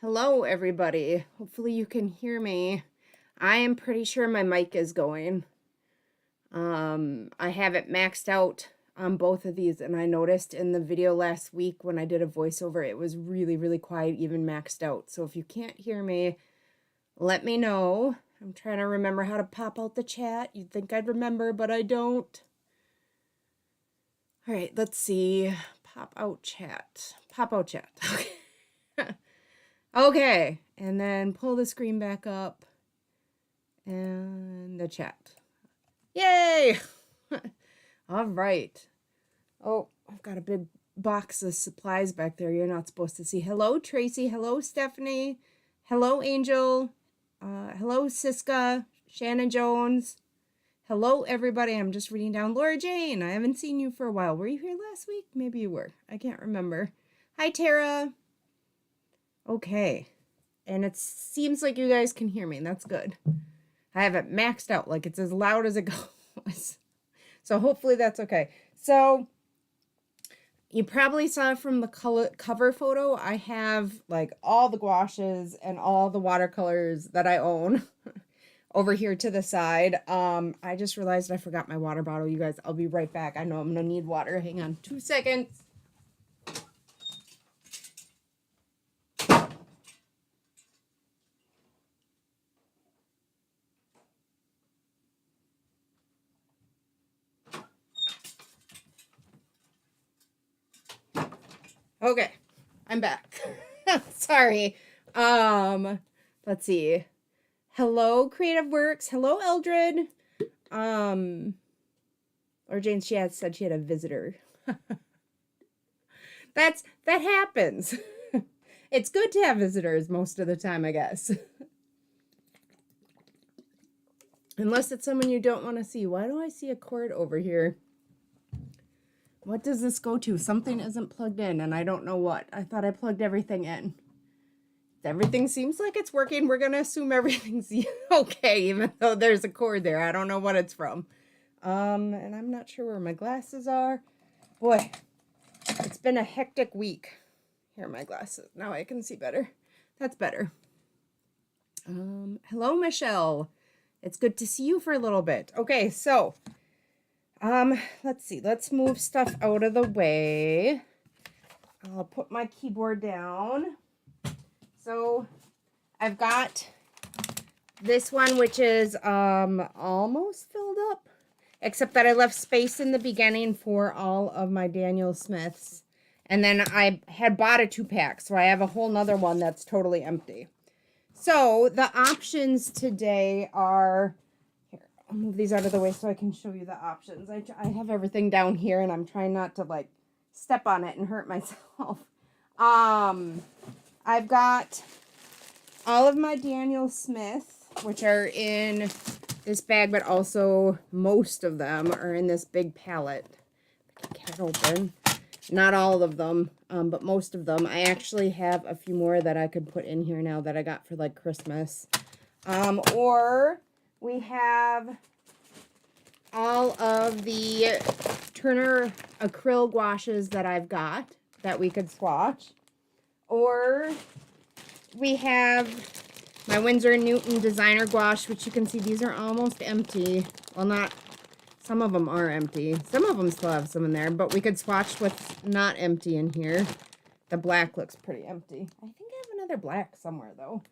Hello, everybody. Hopefully you can hear me. I am pretty sure my mic is going. I have it maxed out on both of these, and I noticed in the video last week when I did a voiceover, it was really, really quiet, even maxed out. So if you can't hear me, let me know. I'm trying to remember how to pop out the chat. You'd think I'd remember, but I don't. All right, let's see. Pop out chat. Pop out chat. Okay. Okay, and then pull the screen back up and the chat. Yay! All right. Oh, I've got a big box of supplies back there you're not supposed to see. Hello, Tracy. Hello, Stephanie. Hello, Angel. Hello, Siska. Shannon Jones. Hello, everybody. I'm just reading down. Laura Jane, I haven't seen you for a while. Were you here last week? Maybe you were. I can't remember. Hi, Tara. Okay. And it seems like you guys can hear me. That's good. I have it maxed out. Like it's as loud as it goes. So hopefully that's okay. So You probably saw from the cover photo, I have like all the gouaches and all the watercolors that I own over here to the side. I just realized I forgot my water bottle, you guys. I'll be right back. I know I'm gonna need water. Hang on 2 seconds. Okay, I'm back. Sorry. Let's see. Hello, Creative Works. Hello, Eldred. Or Jane, she had said she had a visitor. That happens. It's good to have visitors most of the time, I guess. Unless it's someone you don't want to see. Why do I see a cord over here? What does this go to? Something isn't plugged in, and I don't know what. I thought I plugged everything in. Everything seems like it's working. We're going to assume everything's okay, even though there's a cord there. I don't know what it's from. And I'm not sure where my glasses are. Boy, it's been a hectic week. Here are my glasses. Now I can see better. That's better. Hello, Michelle. It's good to see you for a little bit. Okay, so... let's see. Let's move stuff out of the way. I'll put my keyboard down. So, I've got this one, which is, almost filled up. Except that I left space in the beginning for all of my Daniel Smiths. And then I had bought a 2-pack, so I have a whole nother one that's totally empty. So, the options today are... I'll move these out of the way so I can show you the options. I have everything down here, and I'm trying not to, like, step on it and hurt myself. I've got all of my Daniel Smith, which are in this bag, but also most of them are in this big palette. I can't open. Not all of them, but most of them. I actually have a few more that I could put in here now that I got for, like, Christmas. Or... we have all of the Turner acrylic gouaches that I've got that we could swatch. Or we have my Winsor & Newton designer gouache, which you can see these are almost empty. Well, not, some of them are empty. Some of them still have some in there, but we could swatch what's not empty in here. The black looks pretty empty. I think I have another black somewhere, though.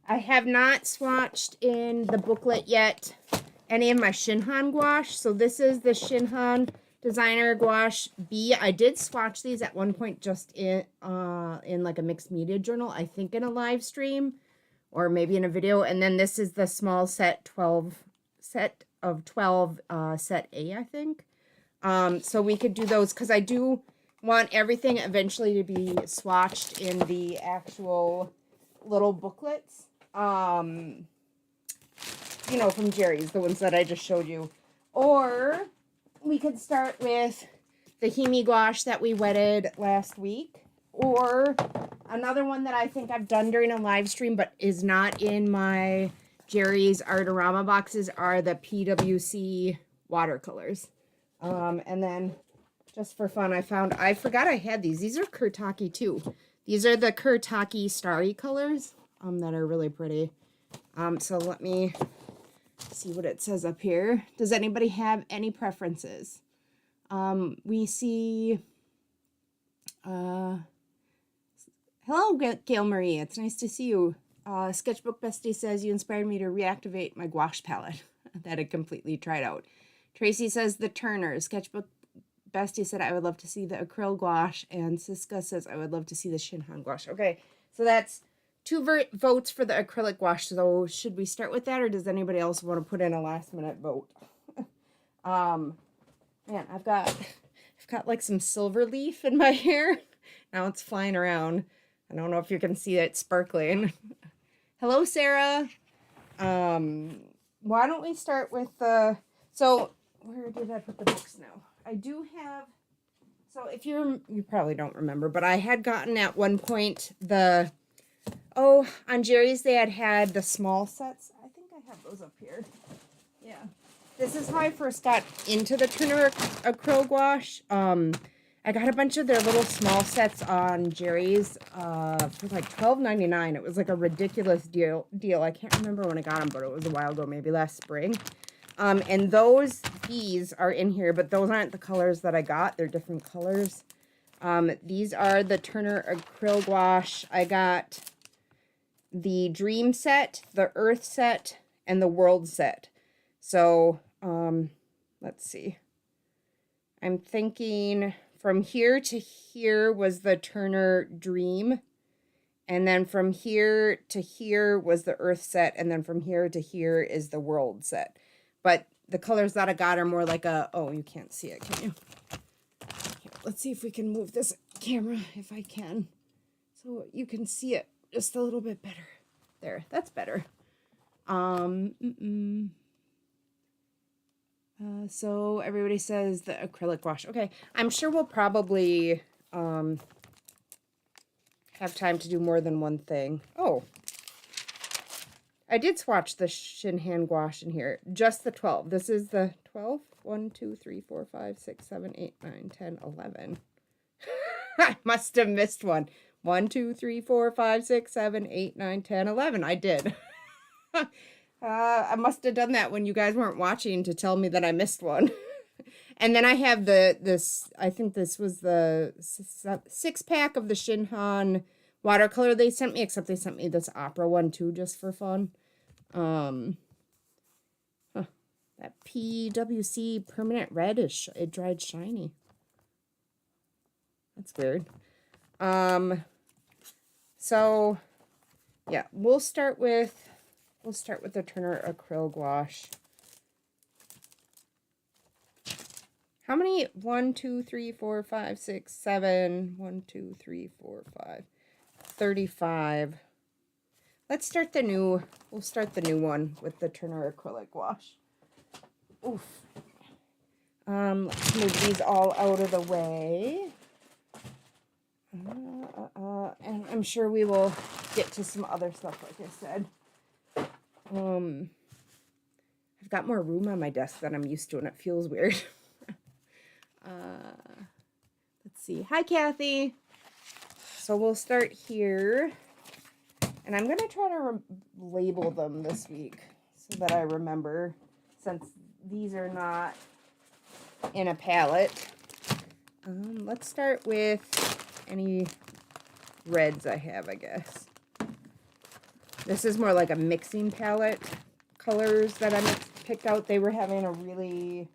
I have not swatched in the booklet yet any of my Shinhan gouache. So this is the Shinhan Designer Gouache B. I did swatch these at one point just in like a mixed media journal. I think in a live stream or maybe in a video. And then this is the small set 12 set of 12 set A, I think. So we could do those because I do want everything eventually to be swatched in the actual little booklets. You know, from Jerry's, the ones that I just showed you. Or we could start with the Himi gouache that we wetted last week. Or another one that I think I've done during a live stream but is not in my Jerry's Artorama boxes are the PWC watercolors. And then just for fun, I forgot I had these. These are Kurtaki too. These are the Kurtaki Starry colors. That are really pretty. So let me see what it says up here. Does anybody have any preferences? We see, hello, Gail Marie. It's nice to see you. Sketchbook Bestie says you inspired me to reactivate my gouache palette that I completely tried out. Tracy says the Turner. Sketchbook Bestie said I would love to see the acrylic gouache, and Siska says I would love to see the Shinhan gouache. Okay, so that's 2 votes for the acrylic gouache. So should we start with that, or does anybody else want to put in a last minute vote? Man, I've got like some silver leaf in my hair. Now it's flying around. I don't know if you can see it sparkling. Hello, Sarah. Why don't we start with the, so where did I put the books now? I do have, so if you probably don't remember, but I had gotten at one point the, on Jerry's they had the small sets. I think I have those up here. Yeah. This is how I first got into the Turner acrylic gouache. I got a bunch of their little small sets on Jerry's for like $12.99. It was like a ridiculous deal. I can't remember when I got them, but it was a while ago, maybe last spring. And these are in here, but those aren't the colors that I got. They're different colors. These are the Turner acrylic gouache. I got the Dream set, the Earth set, and the World set. So, let's see. I'm thinking from here to here was the Turner Dream. And then from here to here was the Earth set. And then from here to here is the World set. But the colors that I got are more like a... Oh, you can't see it, can you? Here, let's see if we can move this camera, if I can. So you can see it just a little bit better. There, that's better. So everybody says the acrylic gouache. Okay, I'm sure we'll probably have time to do more than one thing. Oh, I did swatch the Shin Hand gouache in here. Just the 12. This is the 12. 1, 2, 3, 4, 5, 6, 7, 8, 9, 10, 11. I must have missed one. 1, 2, 3, 4, 5, 6, 7, 8, 9, 10, 11. I did. I must have done that when you guys weren't watching to tell me that I missed one. And then I have this, I think this was the 6-pack of the Shinhan watercolor they sent me, except they sent me this opera one too, just for fun. That PWC permanent red is it dried shiny. That's weird. So yeah, we'll start with the Turner acrylic gouache. How many? 1, 2, 3, 4, 5, 6, 7. 1, 2, 3, 4, 5. 35. Let's start the new. We'll start the new one with the Turner acrylic gouache. Oof. Let's move these all out of the way. And I'm sure we will get to some other stuff, like I said. I've got more room on my desk than I'm used to, and it feels weird. Let's see. Hi, Kathy. So we'll start here. And I'm going to try to label them this week so that I remember, since these are not in a palette. Let's start with any reds I have, I guess. This is more like a mixing palette. Colors that I picked out, they were having a really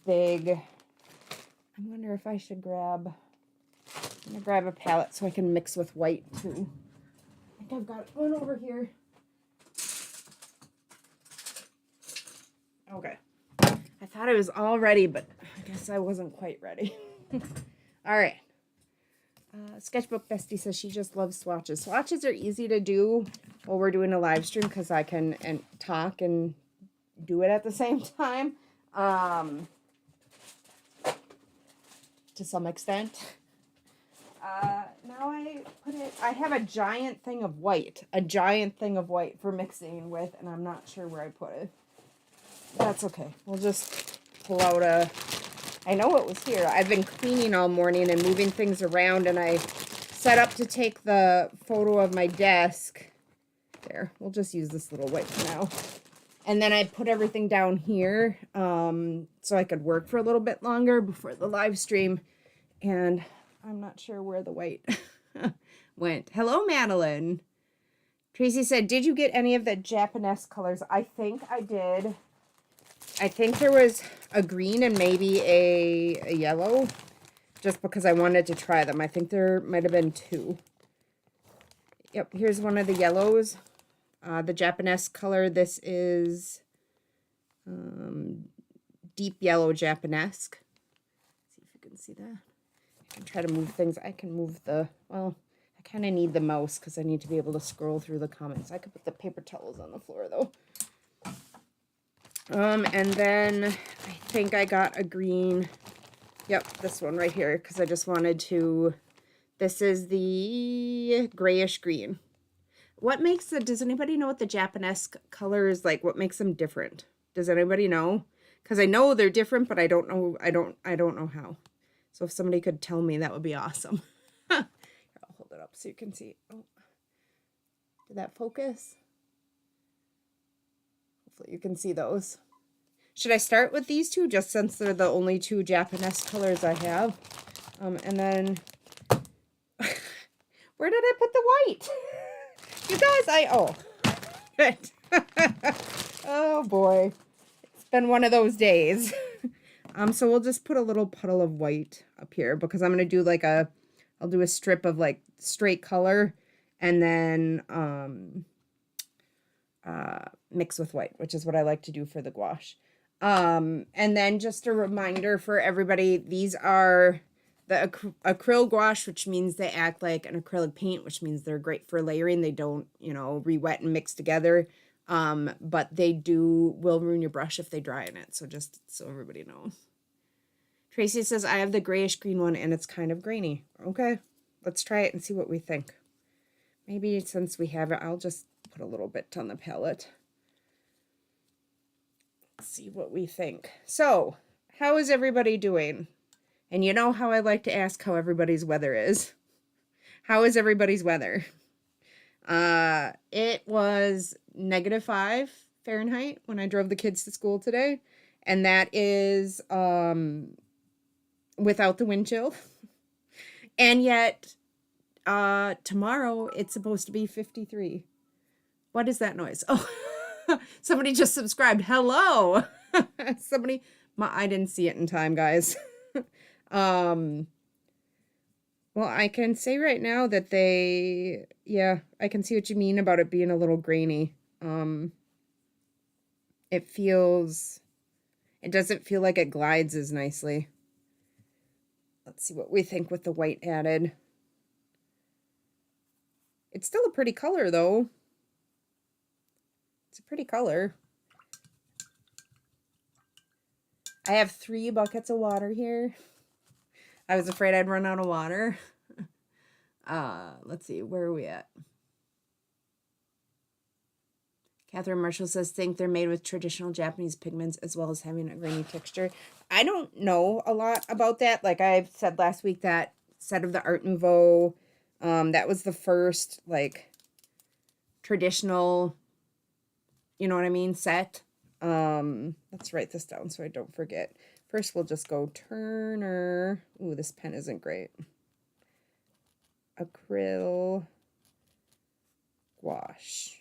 big... I wonder if I should grab... I'm going to grab a palette so I can mix with white too. I think I've got one over here. Okay. I thought I was all ready, but I guess I wasn't quite ready. All right. Sketchbook Bestie says she just loves swatches. Swatches are easy to do while we're doing a live stream because I can talk and do it at the same time. To some extent. Now I have a giant thing of white for mixing with, and I'm not sure where I put it. That's okay. We'll just pull out I know it was here. I've been cleaning all morning and moving things around, and I set up to take the photo of my desk. There, we'll just use this little white for now. And then I put everything down here so I could work for a little bit longer before the live stream. And I'm not sure where the white went. Hello, Madeline. Tracy said, did you get any of the Japanese colors? I think I did. I think there was a green and maybe a yellow, just because I wanted to try them. I think there might have been 2. Yep, here's one of the yellows. The Japanese color, this is deep yellow Japanese. See if you can see that. I can try to move things. I can move well, I kind of need the mouse because I need to be able to scroll through the comments. I could put the paper towels on the floor, though. And then I think I got a green. Yep, this one right here, because I just wanted to... This is the grayish green. What makes does anybody know what the Japanese colors, like, what makes them different? Does anybody know? because I know they're different, but I don't know. I don't know how. So if somebody could tell me, that would be awesome. Here, I'll hold it up so you can see. Oh, did that focus? Hopefully you can see those. Should I start with these two, just since they're the only two Japanese colors I have? And then, where did I put the white? You guys, oh boy. It's been one of those days. So we'll just put a little puddle of white up here, because I'm going to do like I'll do a strip of like straight color, and then, mix with white, which is what I like to do for the gouache. And then just a reminder for everybody, these are the acrylic gouache, which means they act like an acrylic paint, which means they're great for layering. They don't, you know, re-wet and mix together. But they will ruin your brush if they dry in it. So just so everybody knows. Tracy says, I have the grayish green one and it's kind of grainy. Okay, let's try it and see what we think. Maybe since we have it, I'll just put a little bit on the palette. Let's see what we think. So, how is everybody doing? And you know how I like to ask how everybody's weather is. How is everybody's weather? It was -5 Fahrenheit when I drove the kids to school today. And that is without the wind chill. And yet, tomorrow it's supposed to be 53. What is that noise? Oh, somebody just subscribed. Hello. Somebody, I didn't see it in time, guys. Well, I can say right now that yeah, I can see what you mean about it being a little grainy. It doesn't feel like it glides as nicely. Let's see what we think with the white added. It's still a pretty color, though. It's a pretty color. I have 3 buckets of water here. I was afraid I'd run out of water. Let's see, where are we at? Catherine Marshall says, think they're made with traditional Japanese pigments as well as having a grainy texture. I don't know a lot about that. Like I said last week, that set of the Art Nouveau, that was the first, like, traditional, you know what I mean, set. Let's write this down so I don't forget. First, we'll just go Turner. Ooh, this pen isn't great. Acryl gouache.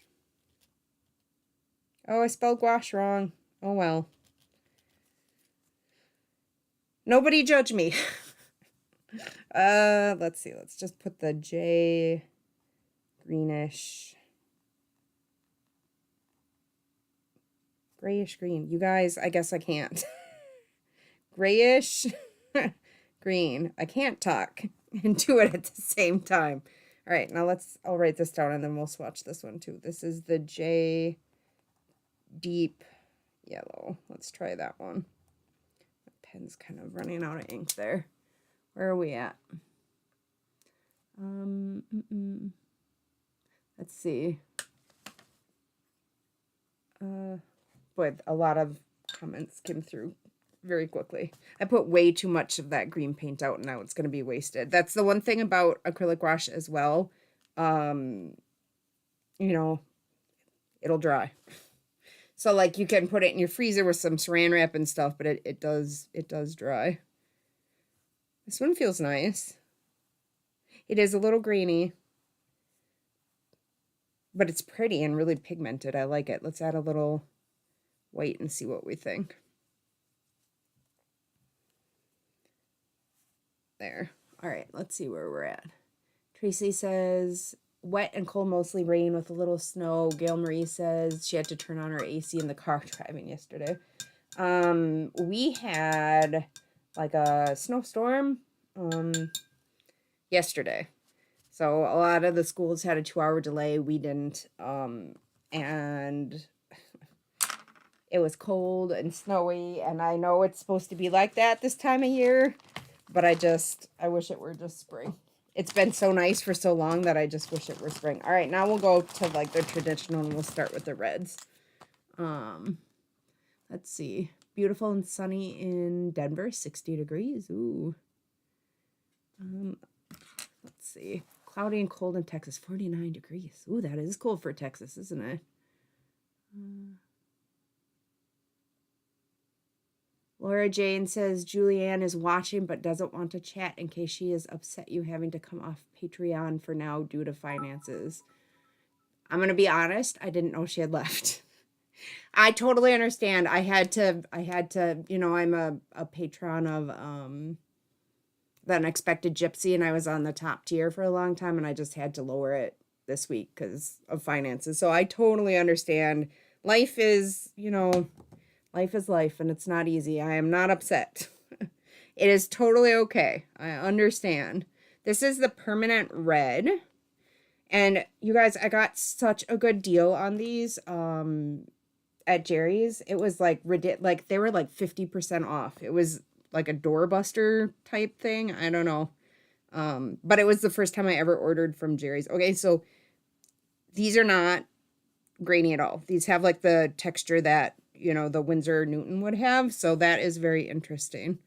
Oh, I spelled gouache wrong. Oh, well. Nobody judge me. Let's see. Let's just put the J greenish. Grayish green. You guys, I guess I can't. Grayish green. I can't talk and do it at the same time. All right, now I'll write this down and then we'll swatch this one too. This is the J deep yellow. Let's try that one. My pen's kind of running out of ink there. Where are we at? Let's see. Boy, a lot of comments came through very quickly. I put way too much of that green paint out and now it's going to be wasted. That's the one thing about acrylic gouache as well. You know, it'll dry. So like you can put it in your freezer with some saran wrap and stuff, but it does dry. This one feels nice. It is a little grainy, but it's pretty and really pigmented. I like it. Let's add a little white and see what we think. There. All right, let's see where we're at. Tracy says, wet and cold, mostly rain with a little snow. Gail Marie says she had to turn on her AC in the car driving yesterday. We had like a snowstorm yesterday. So a lot of the schools had a 2-hour delay. We didn't. And it was cold and snowy. And I know it's supposed to be like that this time of year. But I wish it were just spring. It's been so nice for so long that I just wish it were spring. All right, now we'll go to like the traditional and we'll start with the reds. Let's see. beautiful and sunny in Denver, 60 degrees. Ooh. Let's see. Cloudy and cold in Texas, 49 degrees. Ooh, that is cold for Texas, isn't it? Laura Jane says Julianne is watching but doesn't want to chat in case she is upset you having to come off Patreon for now due to finances. I'm going to be honest, I didn't know she had left. I totally understand. I had to, you know, I'm a patron of The Unexpected Gypsy, and I was on the top tier for a long time, and I just had to lower it this week because of finances. So I totally understand. Life is, you know, life is life, and it's not easy. I am not upset. It is totally okay. I understand. This is the permanent red. And you guys, I got such a good deal on these at Jerry's. It was like they were like 50% off. It was like a doorbuster type thing. I don't know. But it was the first time I ever ordered from Jerry's. Okay, so these are not grainy at all. These have like the texture that, you know, the Winsor Newton would have. So that is very interesting.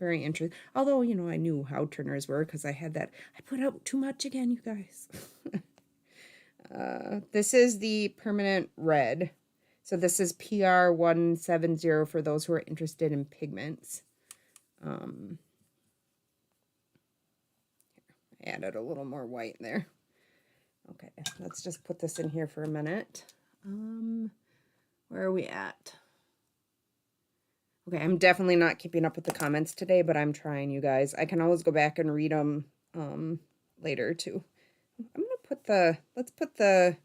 Very interesting. Although, you know, I knew how Turners were because I had that. I put out too much again, you guys. This is the permanent red. So this is PR 170 for those who are interested in pigments. I added a little more white there. Okay, let's just put this in here for a minute. Where are we at? Okay, I'm definitely not keeping up with the comments today, but I'm trying, you guys. I can always go back and read them later too. I'm gonna put let's put the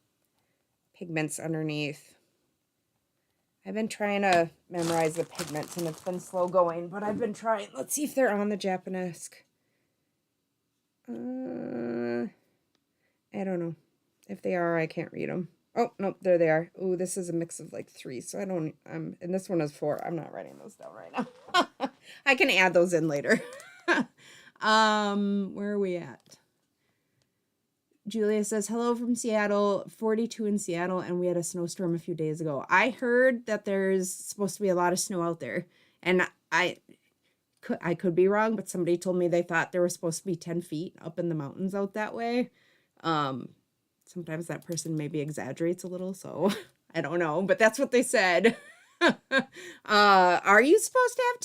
pigments underneath. I've been trying to memorize the pigments and it's been slow going, but I've been trying. Let's see if they're on the Japanesque. I don't know. If they are, I can't read them. Oh, nope, there they are. Oh, this is a mix of like 3, so I don't, and this one is 4. I'm not writing those down right now. I can add those in later. Where are we at? Julia says, hello from Seattle, 42 in Seattle, and we had a snowstorm a few days ago. I heard that there's supposed to be a lot of snow out there, and I could be wrong, but somebody told me they thought there was supposed to be 10 feet up in the mountains out that way. Sometimes that person maybe exaggerates a little, so I don't know, but that's what they said. Are you supposed to have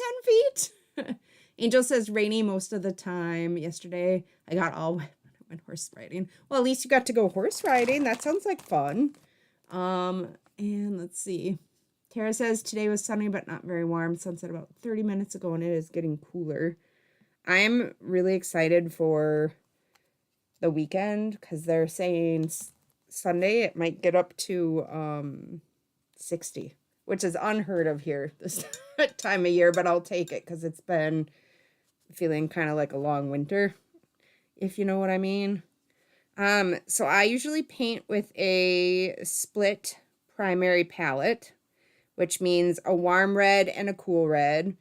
10 feet? Angel says rainy most of the time. Yesterday, I got all wet when I went horse riding. Well, at least you got to go horse riding. That sounds like fun. And let's see. Tara says today was sunny, but not very warm. Sunset about 30 minutes ago, and it is getting cooler. I am really excited for the weekend because they're saying Sunday it might get up to 60, which is unheard of here this time of year, but I'll take it because it's been feeling kind of like a long winter, if you know what I mean. So I usually paint with a split primary palette, which means a warm red and a cool red,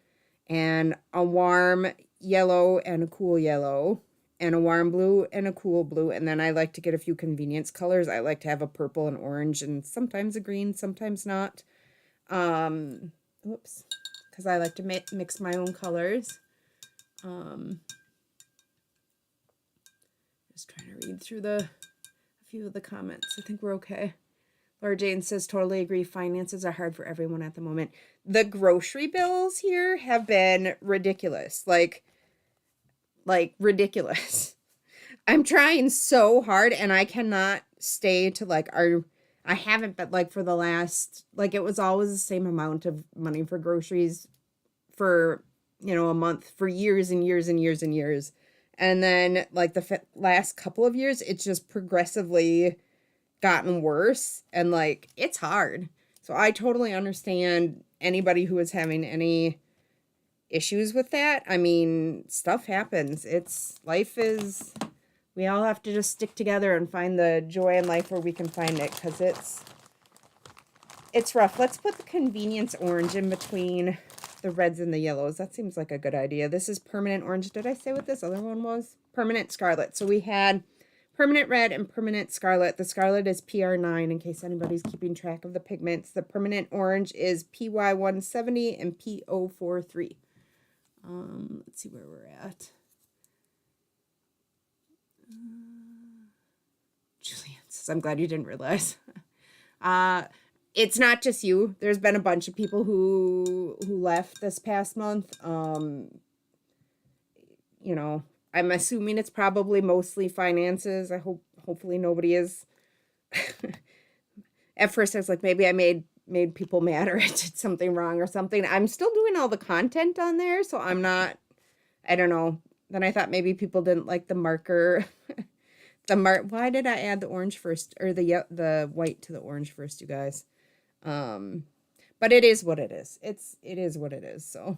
and a warm yellow and a cool yellow, and a warm blue and a cool blue. And then I like to get a few convenience colors. I like to have a purple and orange and sometimes a green, sometimes not. Oops, because I like to mix my own colors. Just trying to read through a few of the comments. I think we're okay. Laura Jane says, totally agree. Finances are hard for everyone at the moment. The grocery bills here have been ridiculous. Like ridiculous. I'm trying so hard and I cannot stay to like I haven't, but like for the last, like it was always the same amount of money for groceries for, you know, a month for years and years and years and years. And then like the last couple of years, it's just progressively gotten worse and like it's hard. So I totally understand anybody who is having any issues with that. I mean, stuff happens. Life is, we all have to just stick together and find the joy in life where we can find it, because it's rough. Let's put the convenience orange in between the reds and the yellows. That seems like a good idea. This is permanent orange. Did I say what this other one was? Permanent scarlet. So we had permanent red and permanent scarlet. The scarlet is PR9 in case anybody's keeping track of the pigments. The permanent orange is PY170 and P043. Let's see where we're at. Julian says, I'm glad you didn't realize. It's not just you. There's been a bunch of people who left this past month. You know, I'm assuming it's probably mostly finances. Hopefully nobody is. At first I was like, maybe I made people mad or I did something wrong or something. I'm still doing all the content on there, so I'm not, I don't know. Then I thought maybe people didn't like the marker. Why did I add the orange first, or the white to the orange first, you guys? But it is what it is. It is what it is. So,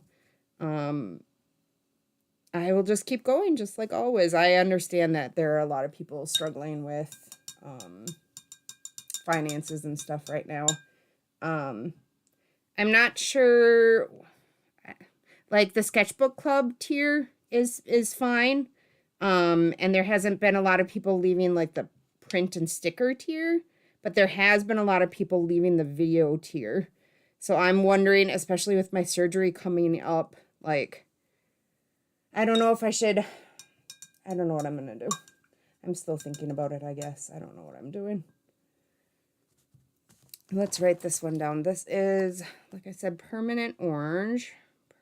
I will just keep going, just like always. I understand that there are a lot of people struggling with, finances and stuff right now. I'm not sure, like the sketchbook club tier is fine. And there hasn't been a lot of people leaving like the print and sticker tier, but there has been a lot of people leaving the video tier. So I'm wondering, especially with my surgery coming up, like, I don't know if I should, I don't know what I'm going to do. I'm still thinking about it, I guess. I don't know what I'm doing. Let's write this one down. This is, like I said, permanent orange.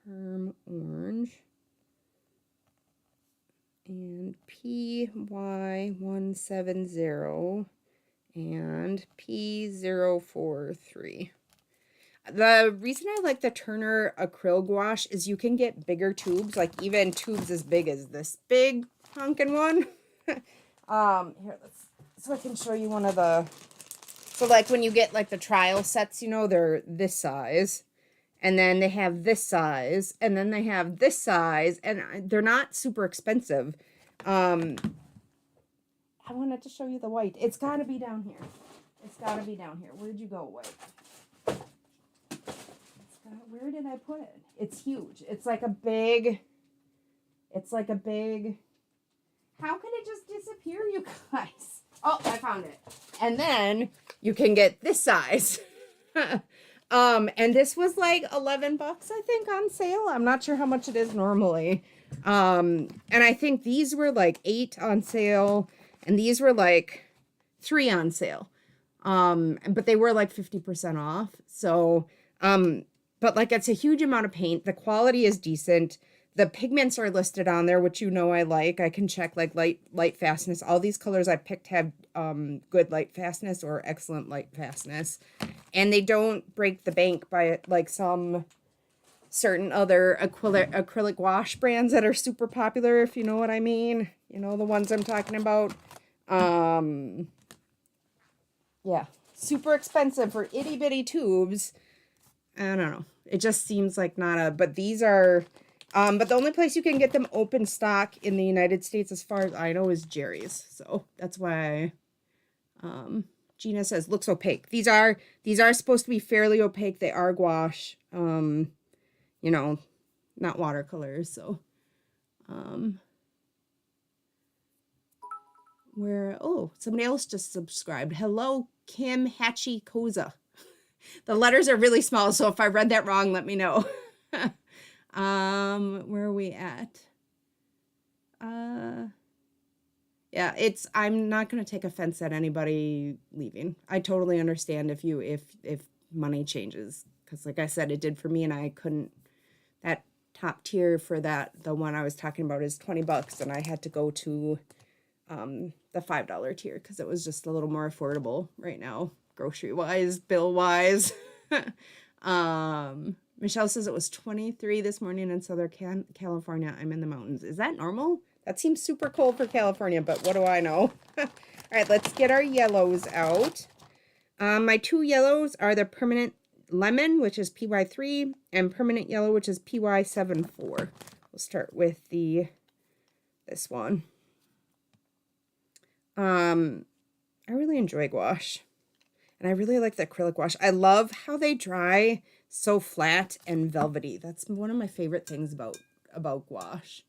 Perm orange. And PY170 and P043. The reason I like the Turner acrylic gouache is you can get bigger tubes, like even tubes as big as this big honkin' one. Here, so I can show you one of the, so like when you get like the trial sets, you know, they're this size. And then they have this size, and then they have this size, and they're not super expensive. I wanted to show you the white. It's got to be down here. It's got to be down here. Where'd you go, white? Where did I put it? It's huge. It's like a big, how could it just disappear, you guys? Oh, I found it. And then you can get this size. And this was like $11, I think, on sale. I'm not sure how much it is normally. And I think these were like $8 on sale, and these were like $3 on sale. But they were like 50% off. So, but like it's a huge amount of paint. The quality is decent. The pigments are listed on there, which you know I like. I can check like light fastness. All these colors I picked have good light fastness or excellent light fastness. And they don't break the bank by like some certain other acrylic gouache brands that are super popular, if you know what I mean. You know the ones I'm talking about. Yeah, super expensive for itty bitty tubes. I don't know. It just seems like not a, but these are, but the only place you can get them open stock in the United States, as far as I know, is Jerry's. So that's why, Gina says, looks opaque. These are supposed to be fairly opaque. They are gouache, you know, not watercolors. So, oh, somebody else just subscribed. Hello, Kim Hatchie Koza. The letters are really small, so if I read that wrong, let me know. Where are we at? Yeah, I'm not going to take offense at anybody leaving. I totally understand if money changes, because like I said, it did for me, and I couldn't, that top tier for the one I was talking about is $20, and I had to go to, the $5 tier, because it was just a little more affordable right now, grocery wise, bill wise. Michelle says it was 23 this morning in Southern California. I'm in the mountains. Is that normal? That seems super cold for California, but what do I know? All right, let's get our yellows out. My two yellows are the permanent lemon, which is PY3, and permanent yellow, which is PY74. We'll start with this one. I really enjoy gouache, and I really like the acrylic gouache. I love how they dry so flat and velvety. That's one of my favorite things about gouache.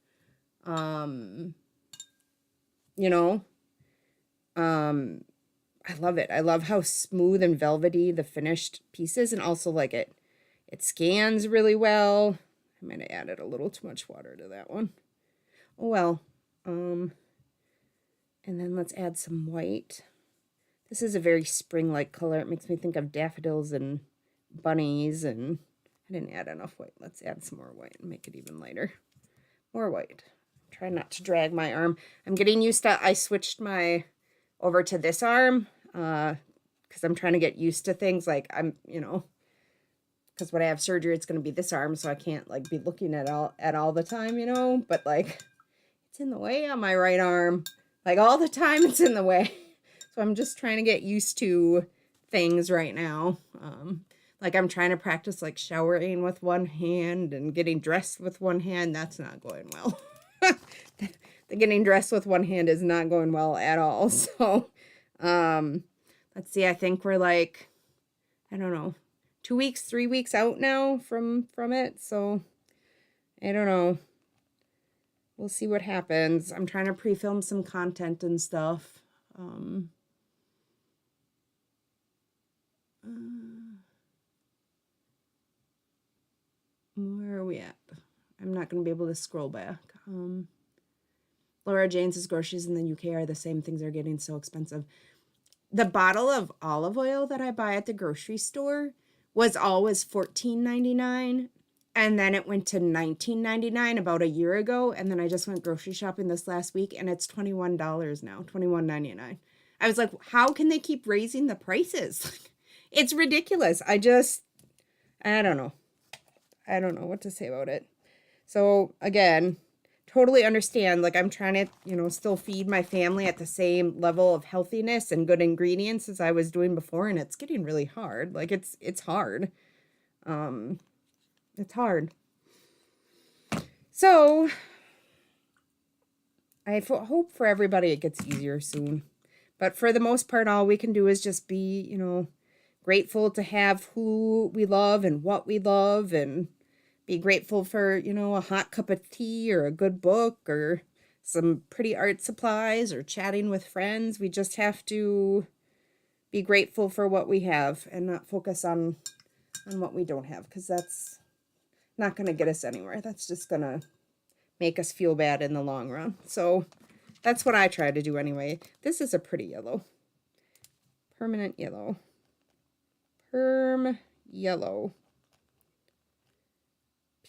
You know, I love it. I love how smooth and velvety the finished piece is, and also like it scans really well. I might have added a little too much water to that one. Oh well. And then let's add some white. This is a very spring-like color. It makes me think of daffodils and bunnies, and I didn't add enough white. Let's add some more white and make it even lighter. More white. Try not to drag my arm. I'm getting used to, I switched my over to this arm because I'm trying to get used to things like because when I have surgery, it's going to be this arm, so I can't like be looking at all the time, but like it's in the way on my right arm. Like all the time it's in the way. So I'm just trying to get used to things right now. Like I'm trying to practice like showering with one hand and getting dressed with one hand. That's not going well. The getting dressed with one hand is not going well at all. So, let's see. I think we're like, I don't know, 2 weeks, 3 weeks out now from it. So I don't know. We'll see what happens. I'm trying to pre-film some content and stuff. Where are we at? I'm not going to be able to scroll back. Laura Jane says groceries in the UK are the same. Things are getting so expensive. The bottle of olive oil that I buy at the grocery store was always $14.99. And then it went to $19.99 about a year ago. And then I just went grocery shopping this last week and it's $21 now, $21.99. I was like, how can they keep raising the prices? It's ridiculous. I don't know. I don't know what to say about it. So again, totally understand. Like I'm trying to, still feed my family at the same level of healthiness and good ingredients as I was doing before. And it's getting really hard. Like it's hard. It's hard. So I hope for everybody it gets easier soon. But for the most part, all we can do is just be, grateful to have who we love and what we love, and be grateful for, a hot cup of tea or a good book or some pretty art supplies or chatting with friends. We just have to be grateful for what we have and not focus on what we don't have, because that's not going to get us anywhere. That's just going to make us feel bad in the long run. So that's what I try to do anyway. This is a pretty yellow. Permanent yellow. Perm yellow.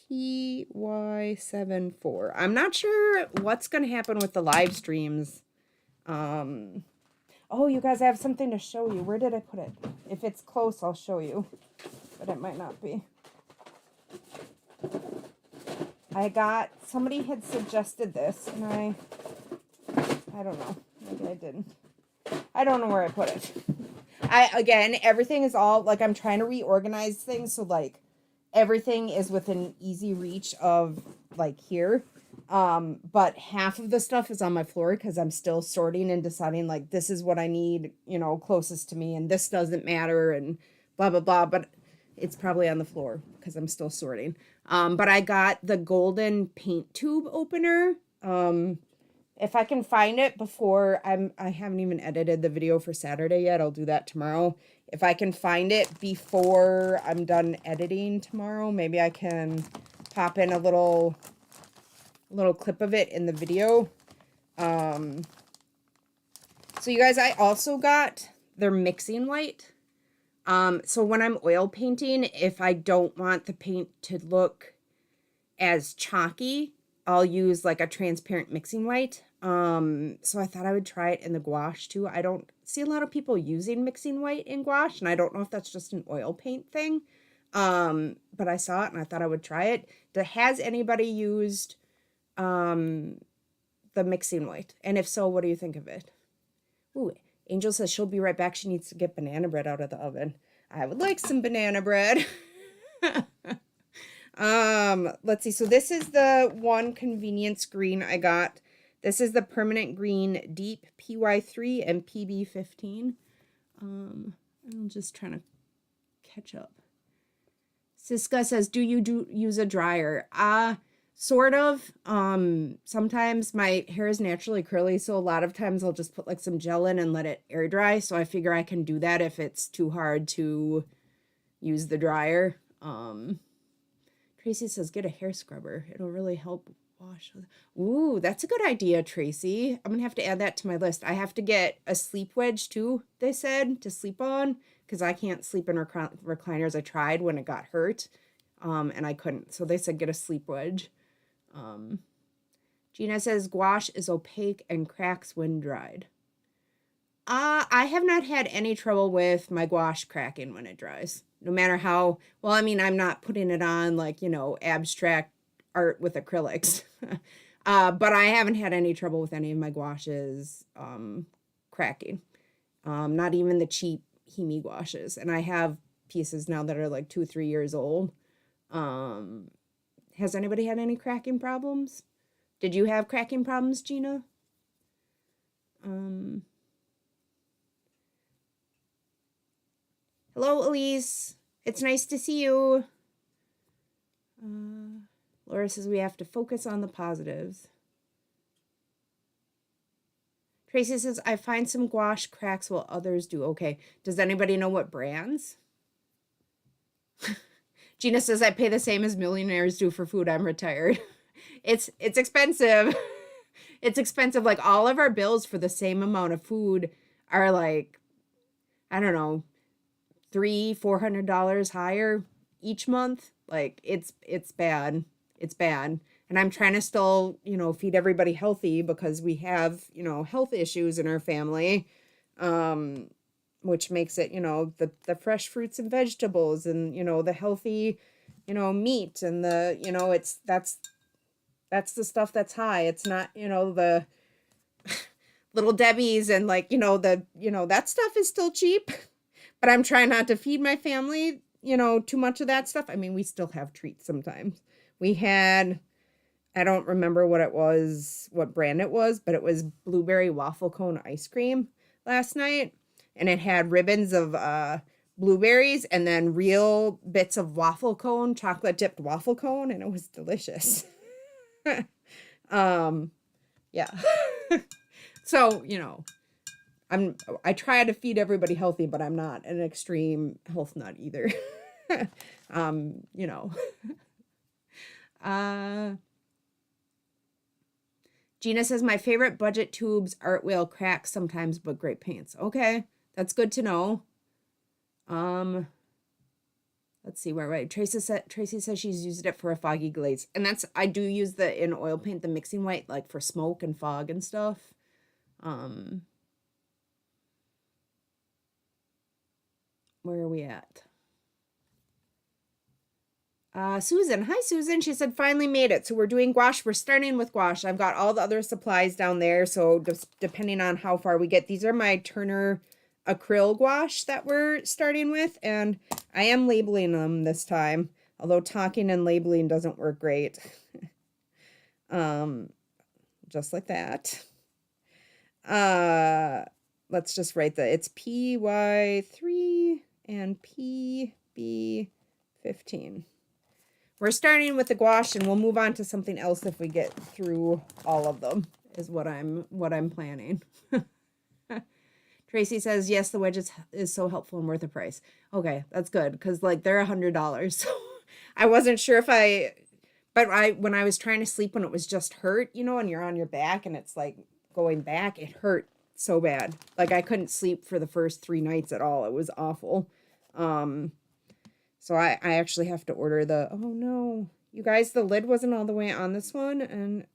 PY74. I'm not sure what's going to happen with the live streams. Oh, you guys, I have something to show you. Where did I put it? If it's close, I'll show you. But it might not be. Somebody had suggested this, and I don't know. Maybe I didn't. I don't know where I put it. Again, everything is all, like, I'm trying to reorganize things, so, like, everything is within easy reach of, like, here. But half of the stuff is on my floor because I'm still sorting and deciding, like, this is what I need, closest to me, and this doesn't matter, and blah, blah, blah. But it's probably on the floor because I'm still sorting. But I got the golden paint tube opener. If I can find it before I haven't even edited the video for Saturday yet. I'll do that tomorrow. If I can find it before I'm done editing tomorrow, maybe I can pop in a little clip of it in the video. So you guys, I also got their mixing white. So when I'm oil painting, if I don't want the paint to look as chalky, I'll use like a transparent mixing white. So I thought I would try it in the gouache too. I don't see a lot of people using mixing white in gouache, and I don't know if that's just an oil paint thing. But I saw it and I thought I would try it. Has anybody used the mixing white? And if so, what do you think of it? Ooh, Angel says she'll be right back. She needs to get banana bread out of the oven. I would like some banana bread. Let's see. So this is the one convenience green I got. This is the permanent green deep PY3 and PB15. I'm just trying to catch up. Siska says, do you use a dryer? Sort of. Sometimes my hair is naturally curly, so a lot of times I'll just put like some gel in and let it air dry. So I figure I can do that if it's too hard to use the dryer. Tracy says get a hair scrubber. It'll really help wash. Ooh, that's a good idea, Tracy. I'm gonna have to add that to my list. I have to get a sleep wedge too, they said, to sleep on, because I can't sleep in recliners. I tried when it got hurt, and I couldn't. So they said get a sleep wedge. Gina says gouache is opaque and cracks when dried. I have not had any trouble with my gouache cracking when it dries. No matter how, well, I mean, I'm not putting it on like, abstract art with acrylics. But I haven't had any trouble with any of my gouaches cracking. Not even the cheap Himi gouaches. And I have pieces now that are like 2-3 years old. Has anybody had any cracking problems? Did you have cracking problems, Gina? Hello, Elise. It's nice to see you. Laura says we have to focus on the positives. Tracy says, I find some gouache cracks while others do. Okay. Does anybody know what brands? Gina says, I pay the same as millionaires do for food. I'm retired. It's expensive. It's expensive. Like all of our bills for the same amount of food are like, I don't know, $300-$400 higher each month. Like it's bad. It's bad. And I'm trying to still, feed everybody healthy because we have, health issues in our family. Which makes it, the fresh fruits and vegetables and, the healthy, meat and the, that's the stuff that's high. It's not, the Little Debbie's and like, that stuff is still cheap, but I'm trying not to feed my family, too much of that stuff. I mean, we still have treats sometimes. We had, I don't remember what brand it was, but it was blueberry waffle cone ice cream last night. And it had ribbons of blueberries and then real bits of waffle cone, chocolate dipped waffle cone, and it was delicious. Yeah. So, I try to feed everybody healthy, but I'm not an extreme health nut either. Gina says, my favorite budget tubes, art wheel cracks sometimes, but great paints. Okay. That's good to know. Let's see where Tracy says she's used it for a foggy glaze. And I do use in oil paint, the mixing white, like for smoke and fog and stuff. Where are we at? Susan. Hi, Susan. She said, finally made it. So we're doing gouache. We're starting with gouache. I've got all the other supplies down there. So just depending on how far we get, these are my Turner acrylic gouache that we're starting with. And I am labeling them this time, although talking and labeling doesn't work great. Just like that. Let's just write it's PY3 and PB15. We're starting with the gouache and we'll move on to something else if we get through all of them, is what I'm planning. Tracy says, yes, the wedge is so helpful and worth the price. Okay, that's good, because like they're $100. So I wasn't sure when I was trying to sleep when it was just hurt, and you're on your back and it's like going back, it hurt so bad. Like I couldn't sleep for the first 3 nights at all. It was awful. So I actually have to order oh no, you guys, the lid wasn't all the way on this one and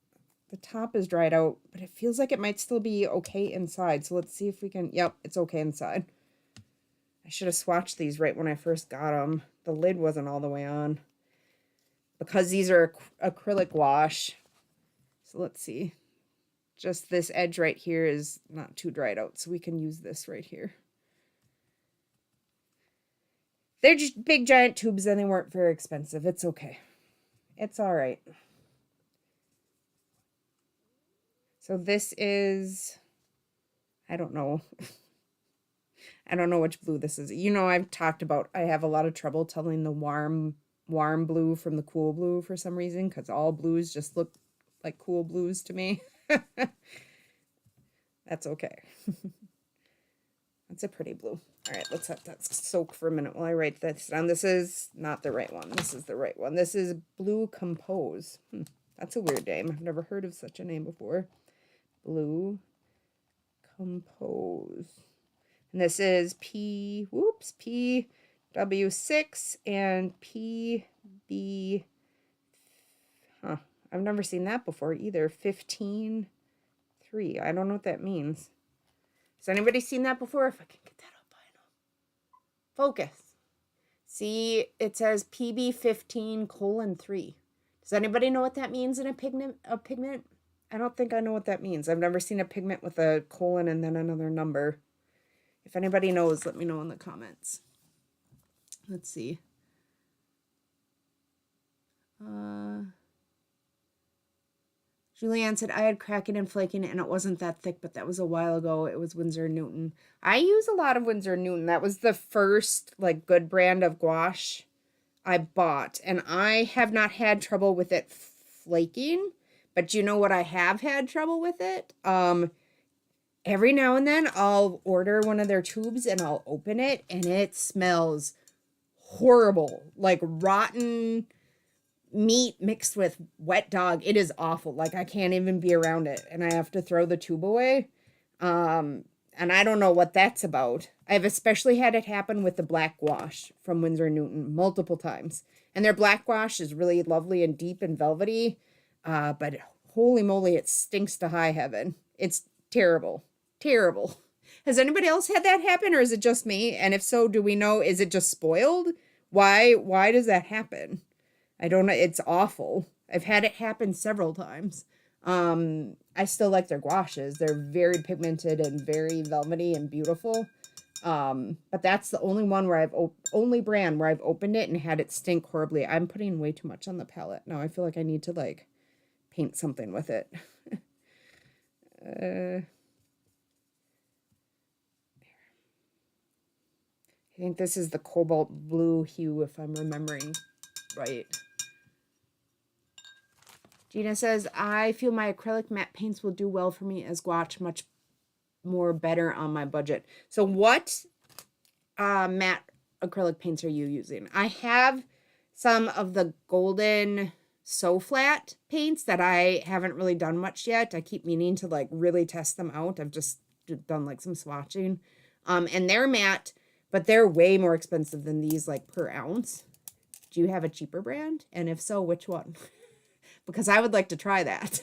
the top is dried out, but it feels like it might still be okay inside. So let's see if we can, yep, it's okay inside. I should have swatched these right when I first got them. The lid wasn't all the way on because these are acrylic gouache. So let's see. Just this edge right here is not too dried out, so we can use this right here. They're just big giant tubes and they weren't very expensive. It's okay. It's all right. So this is, I don't know. I don't know which blue this is. I've talked about, I have a lot of trouble telling the warm warm blue from the cool blue for some reason, because all blues just look like cool blues to me. That's okay. That's a pretty blue. All right, let's let that soak for a minute while I write this down. This is not the right one. This is the right one. This is Blue Compose. That's a weird name. I've never heard of such a name before. Blue Compose. And this is PW6 and PB. I've never seen that before either. 15.3. I don't know what that means. Has anybody seen that before? If I can get that up, I know. Focus. See, it says PB15:3. Does anybody know what that means in a pigment? I don't think I know what that means. I've never seen a pigment with a colon and then another number. If anybody knows, let me know in the comments. Let's see. Julian said, I had cracking and flaking and it wasn't that thick, but that was a while ago. It was Winsor & Newton. I use a lot of Winsor & Newton. That was the first like good brand of gouache I bought. And I have not had trouble with it flaking. But you know what I have had trouble with it? Every now and then I'll order one of their tubes and I'll open it and it smells horrible. Like rotten meat mixed with wet dog. It is awful. Like I can't even be around it and I have to throw the tube away. And I don't know what that's about. I've especially had it happen with the black gouache from Winsor & Newton multiple times. And their black gouache is really lovely and deep and velvety. But holy moly, it stinks to high heaven. It's terrible. Terrible. Has anybody else had that happen or is it just me? And if so, do we know, is it just spoiled? Why does that happen? I don't know. It's awful. I've had it happen several times. I still like their gouaches. They're very pigmented and very velvety and beautiful. But that's the only one where only brand where I've opened it and had it stink horribly. I'm putting way too much on the palette. Now I feel like I need to like paint something with it. I think this is the cobalt blue hue, if I'm remembering right. Gina says, I feel my acrylic matte paints will do well for me as gouache, much more better on my budget. So what matte acrylic paints are you using? I have some of the golden So Flat paints that I haven't really done much yet. I keep meaning to like really test them out. I've just done like some swatching. And they're matte, but they're way more expensive than these, like per ounce. Do you have a cheaper brand? And if so, which one? Because I would like to try that.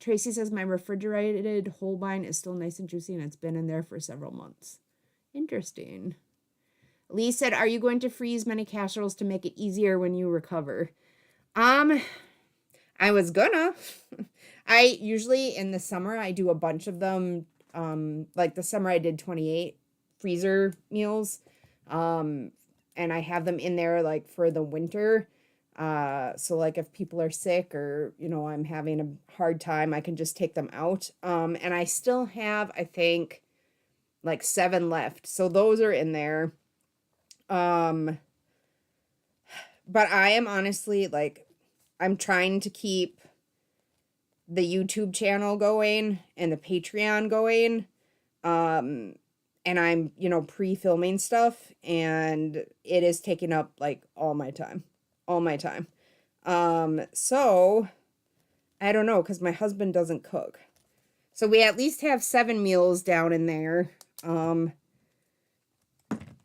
Tracy says, my refrigerated Holbein is still nice and juicy and it's been in there for several months. Interesting. Lee said, are you going to freeze many casseroles to make it easier when you recover? I was gonna. I usually in the summer, I do a bunch of them. Like the summer I did 28 freezer meals. And I have them in there like for the winter. So like if people are sick or, you know, I'm having a hard time, I can just take them out. And I still have, I think, like 7 left. So those are in there. But I am honestly like, I'm trying to keep the YouTube channel going and the Patreon going. And I'm, you know, pre-filming stuff and it is taking up like all my time. So I don't know, because my husband doesn't cook. So we at least have 7 meals down in there.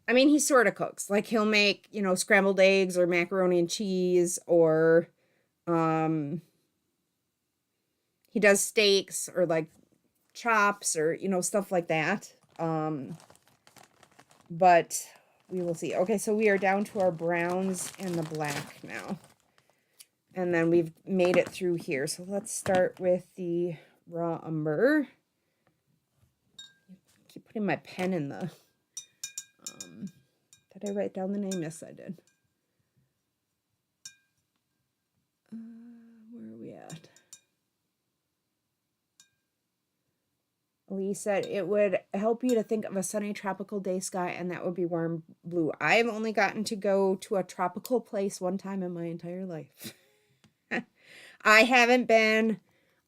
I mean, he sort of cooks. Like he'll make, you know, scrambled eggs or macaroni and cheese or he does steaks or like chops or, you know, stuff like that. But we will see. Okay, so we are down to our browns and the black now. And then we've made it through here. So let's start with the raw umber. I keep putting my pen in the... did I write down the name? Yes, I did. Where are we at? Lee said it would help you to think of a sunny tropical day sky, and that would be warm blue. I've only gotten to go to a tropical place one time in my entire life. I haven't been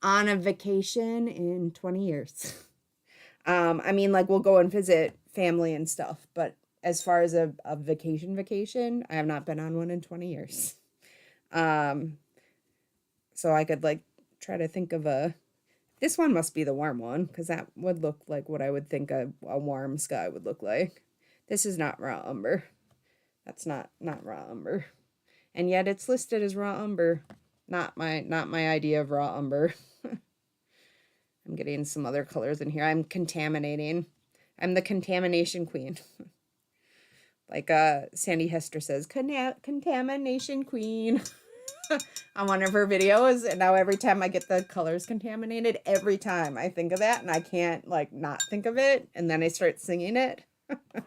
on a vacation in 20 years. I mean, like, we'll go and visit family and stuff, but as far as a vacation, I have not been on one in 20 years. So I could, like, try to think of this one must be the warm one, because that would look like what I would think a warm sky would look like. This is not raw umber. That's not raw umber. And yet it's listed as raw umber. Not my idea of raw umber. I'm getting some other colors in here. I'm contaminating. I'm the contamination queen. Like Sandy Hester says, contamination queen. On one of her videos, and now every time I get the colors contaminated, every time I think of that, and I can't, like, not think of it, and then I start singing it. All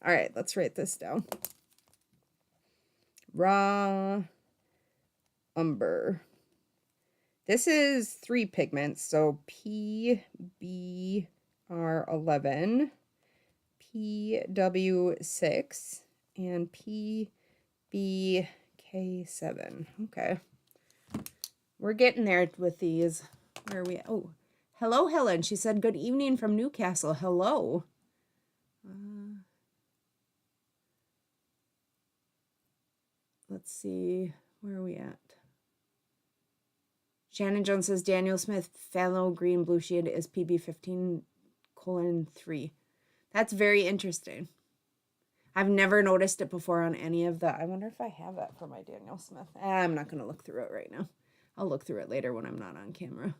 right, let's write this down. Raw umber. This is 3 pigments, so PBR11, PW6, and PBK7. Okay. We're getting there with these. Where are we at? Oh, hello, Helen. She said, good evening from Newcastle. Hello. Let's see. Where are we at? Shannon Jones says, Daniel Smith, phthalo green blue shade is PB15:3. That's very interesting. I've never noticed it before on any of the... I wonder if I have that for my Daniel Smith. I'm not going to look through it right now. I'll look through it later when I'm not on camera.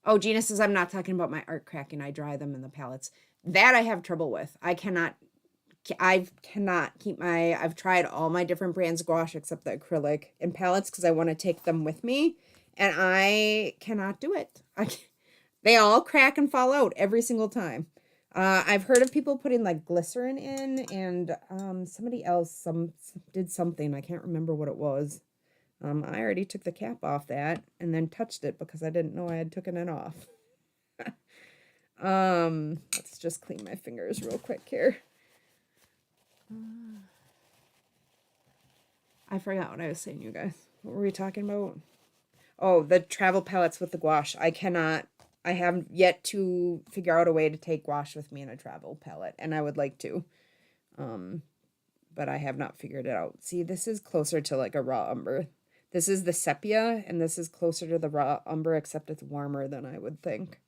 Oh, Gina says, I'm not talking about my art cracking. I dry them in the palettes. That I have trouble with. I cannot keep my... I've tried all my different brands of gouache except the acrylic and palettes because I want to take them with me. And I cannot do it. They all crack and fall out every single time. I've heard of people putting, like, glycerin in, and somebody else did something. I can't remember what it was. I already took the cap off that and then touched it because I didn't know I had taken it off. Let's just clean my fingers real quick here. I forgot what I was saying, you guys. What were we talking about? Oh, the travel palettes with the gouache. I have yet to figure out a way to take gouache with me in a travel palette, and I would like to. But I have not figured it out. See, this is closer to like a raw umber. This is the sepia, and this is closer to the raw umber, except it's warmer than I would think.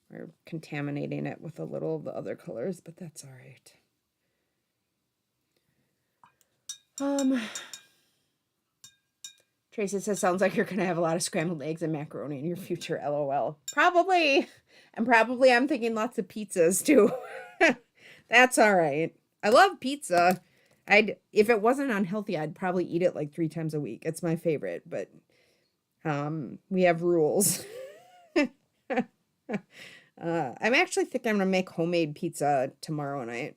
We're contaminating it with a little of the other colors, but that's all right. Tracy says, sounds like you're going to have a lot of scrambled eggs and macaroni in your future, LOL. Probably. And probably I'm thinking lots of pizzas, too. That's all right. I love pizza. If it wasn't unhealthy, I'd probably eat it like 3 times a week. It's my favorite, but we have rules. I'm actually thinking I'm going to make homemade pizza tomorrow night.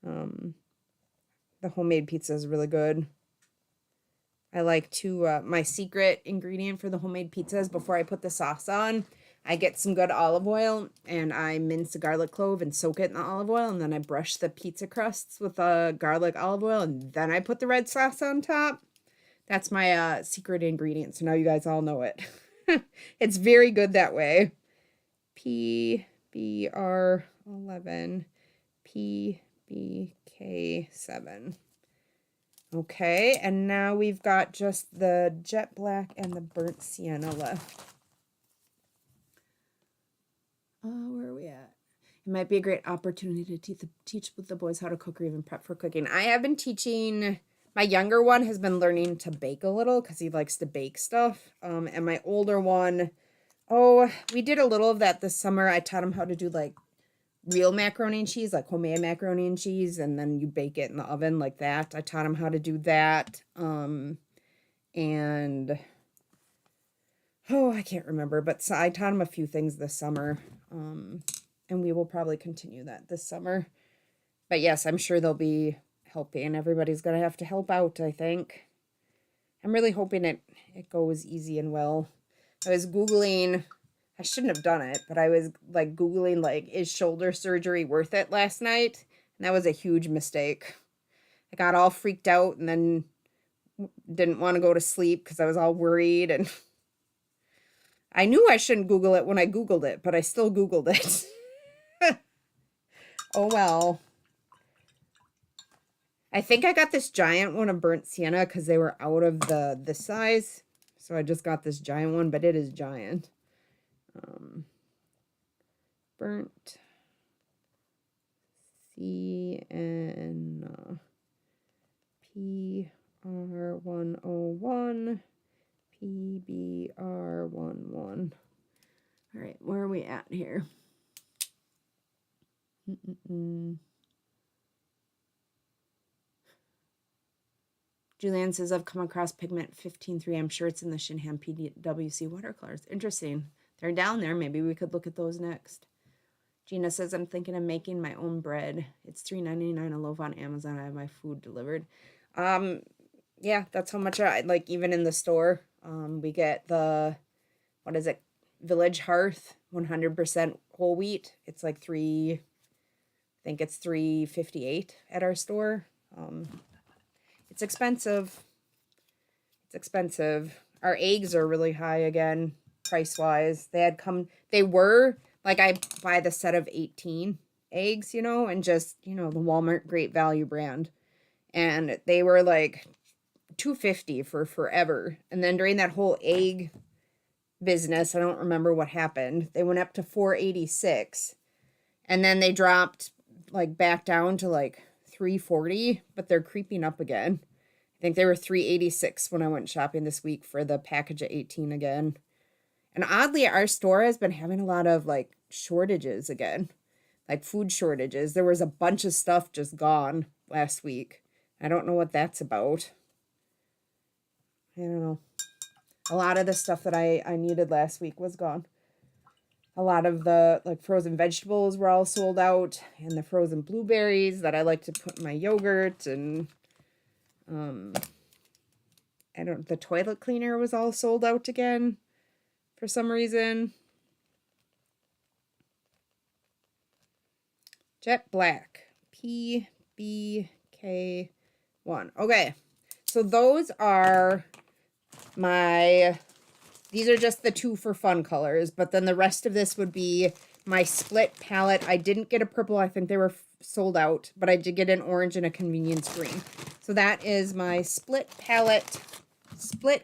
The homemade pizza is really good. I like to, my secret ingredient for the homemade pizza is before I put the sauce on, I get some good olive oil and I mince the garlic clove and soak it in the olive oil. And then I brush the pizza crusts with garlic olive oil. And then I put the red sauce on top. That's my secret ingredient. So now you guys all know it. It's very good that way. PBR11, PBK7. Okay, and now we've got just the jet black and the burnt sienna left. Where are we at? It might be a great opportunity to teach with the boys how to cook or even prep for cooking. I have been teaching, my younger one has been learning to bake a little because he likes to bake stuff. And my older one, we did a little of that this summer. I taught him how to do like real macaroni and cheese, like homemade macaroni and cheese, and then you bake it in the oven like that. I taught him how to do that. And I can't remember, but I taught him a few things this summer. And we will probably continue that this summer. But yes, I'm sure they'll be helping. Everybody's going to have to help out, I think. I'm really hoping it goes easy and well. I was Googling, I shouldn't have done it, but I was like Googling like, is shoulder surgery worth it last night? And that was a huge mistake. I got all freaked out and then didn't want to go to sleep because I was all worried, and I knew I shouldn't Google it when I Googled it, but I still Googled it. Oh well. I think I got this giant one of burnt sienna because they were out of the size. So I just got this giant one, but it is giant. Burnt sienna PR101 PBR11. All right, where are we at here? Julian says, I've come across pigment 15.3. I'm sure it's in the Shinhan PWC watercolors. Interesting. They're down there. Maybe we could look at those next. Gina says, I'm thinking of making my own bread. It's $3.99 a loaf on Amazon. I have my food delivered. Yeah, that's how much I like, even in the store. We get the, what is it? Village Hearth, 100% whole wheat. It's like I think it's $3.58 at our store. It's expensive. It's expensive. Our eggs are really high again, price-wise. They were, like, I buy the set of 18 eggs, you know, and just, you know, the Walmart Great Value brand. And they were like $2.50 for forever. And then during that whole egg business, I don't remember what happened. They went up to $4.86. And then they dropped, like, back down to, like, $3.40, but they're creeping up again. I think they were $3.86 when I went shopping this week for the package of 18 again. And oddly, our store has been having a lot of like shortages again, like food shortages. There was a bunch of stuff just gone last week. I don't know what that's about. I don't know. A lot of the stuff that I needed last week was gone. A lot of the like frozen vegetables were all sold out, and the frozen blueberries that I like to put in my yogurt, and the toilet cleaner was all sold out again for some reason. Jet Black PBK1. Okay, so those are these are just the 2 for fun colors, but then the rest of this would be my split palette. I didn't get a purple. I think they were sold out, but I did get an orange and a convenience green. So that is my split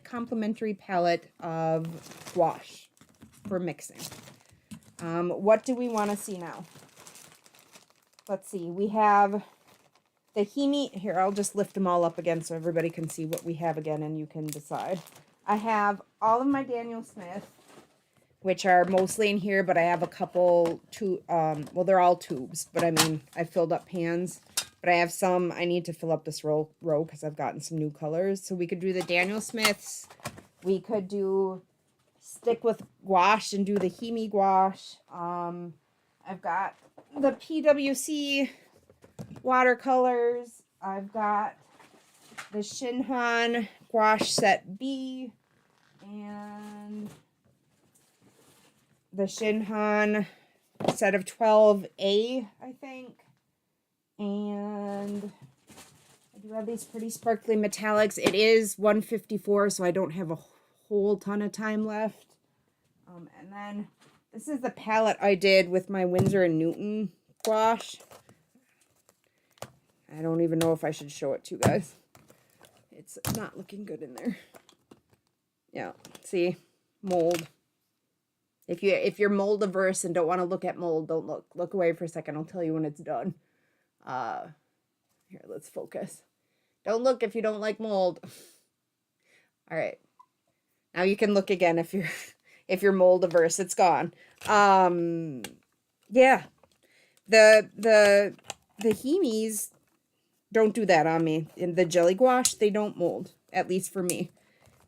complementary palette of gouache for mixing. What do we want to see now? Let's see. We have the Hemi. Here, I'll just lift them all up again so everybody can see what we have again, and you can decide. I have all of my Daniel Smith, which are mostly in here, but I have a couple, well, they're all tubes, but I mean, I filled up pans, but I have some, I need to fill up this row because I've gotten some new colors. So we could do the Daniel Smiths. We could stick with gouache and do the Hemi gouache. I've got the PWC watercolors. I've got the Shinhan Gouache Set B and the Shinhan set of 12A, I think. And I do have these pretty sparkly metallics. It is 1:54, so I don't have a whole ton of time left. And then this is the palette I did with my Winsor & Newton gouache. I don't even know if I should show it to you guys. It's not looking good in there. Yeah, see, mold. If you're mold averse and don't want to look at mold, don't look. Look away for a second. I'll tell you when it's done. Here, let's focus. Don't look if you don't like mold. All right. Now you can look again if you're mold averse. It's gone. Yeah. The Hemis don't do that on me. In the jelly gouache, they don't mold, at least for me.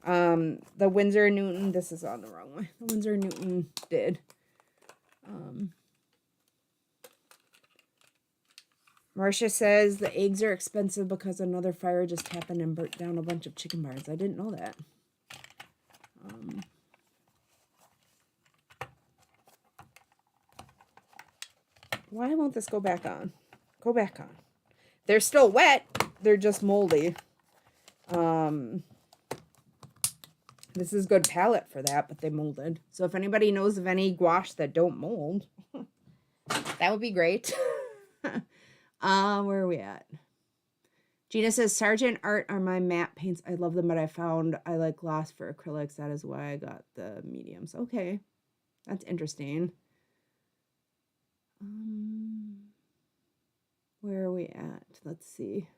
The Winsor & Newton, this is on the wrong way. The Winsor & Newton did. Marsha says the eggs are expensive because another fire just happened and burnt down a bunch of chicken barns. I didn't know that. Why won't this go back on? Go back on. They're still wet. They're just moldy. This is good palette for that, but they molded. So if anybody knows of any gouache that don't mold, that would be great. Where are we at? Gina says, Sargent Art are my matte paints. I love them, but I found I like gloss for acrylics. That is why I got the mediums. Okay. That's interesting. Where are we at? Let's see.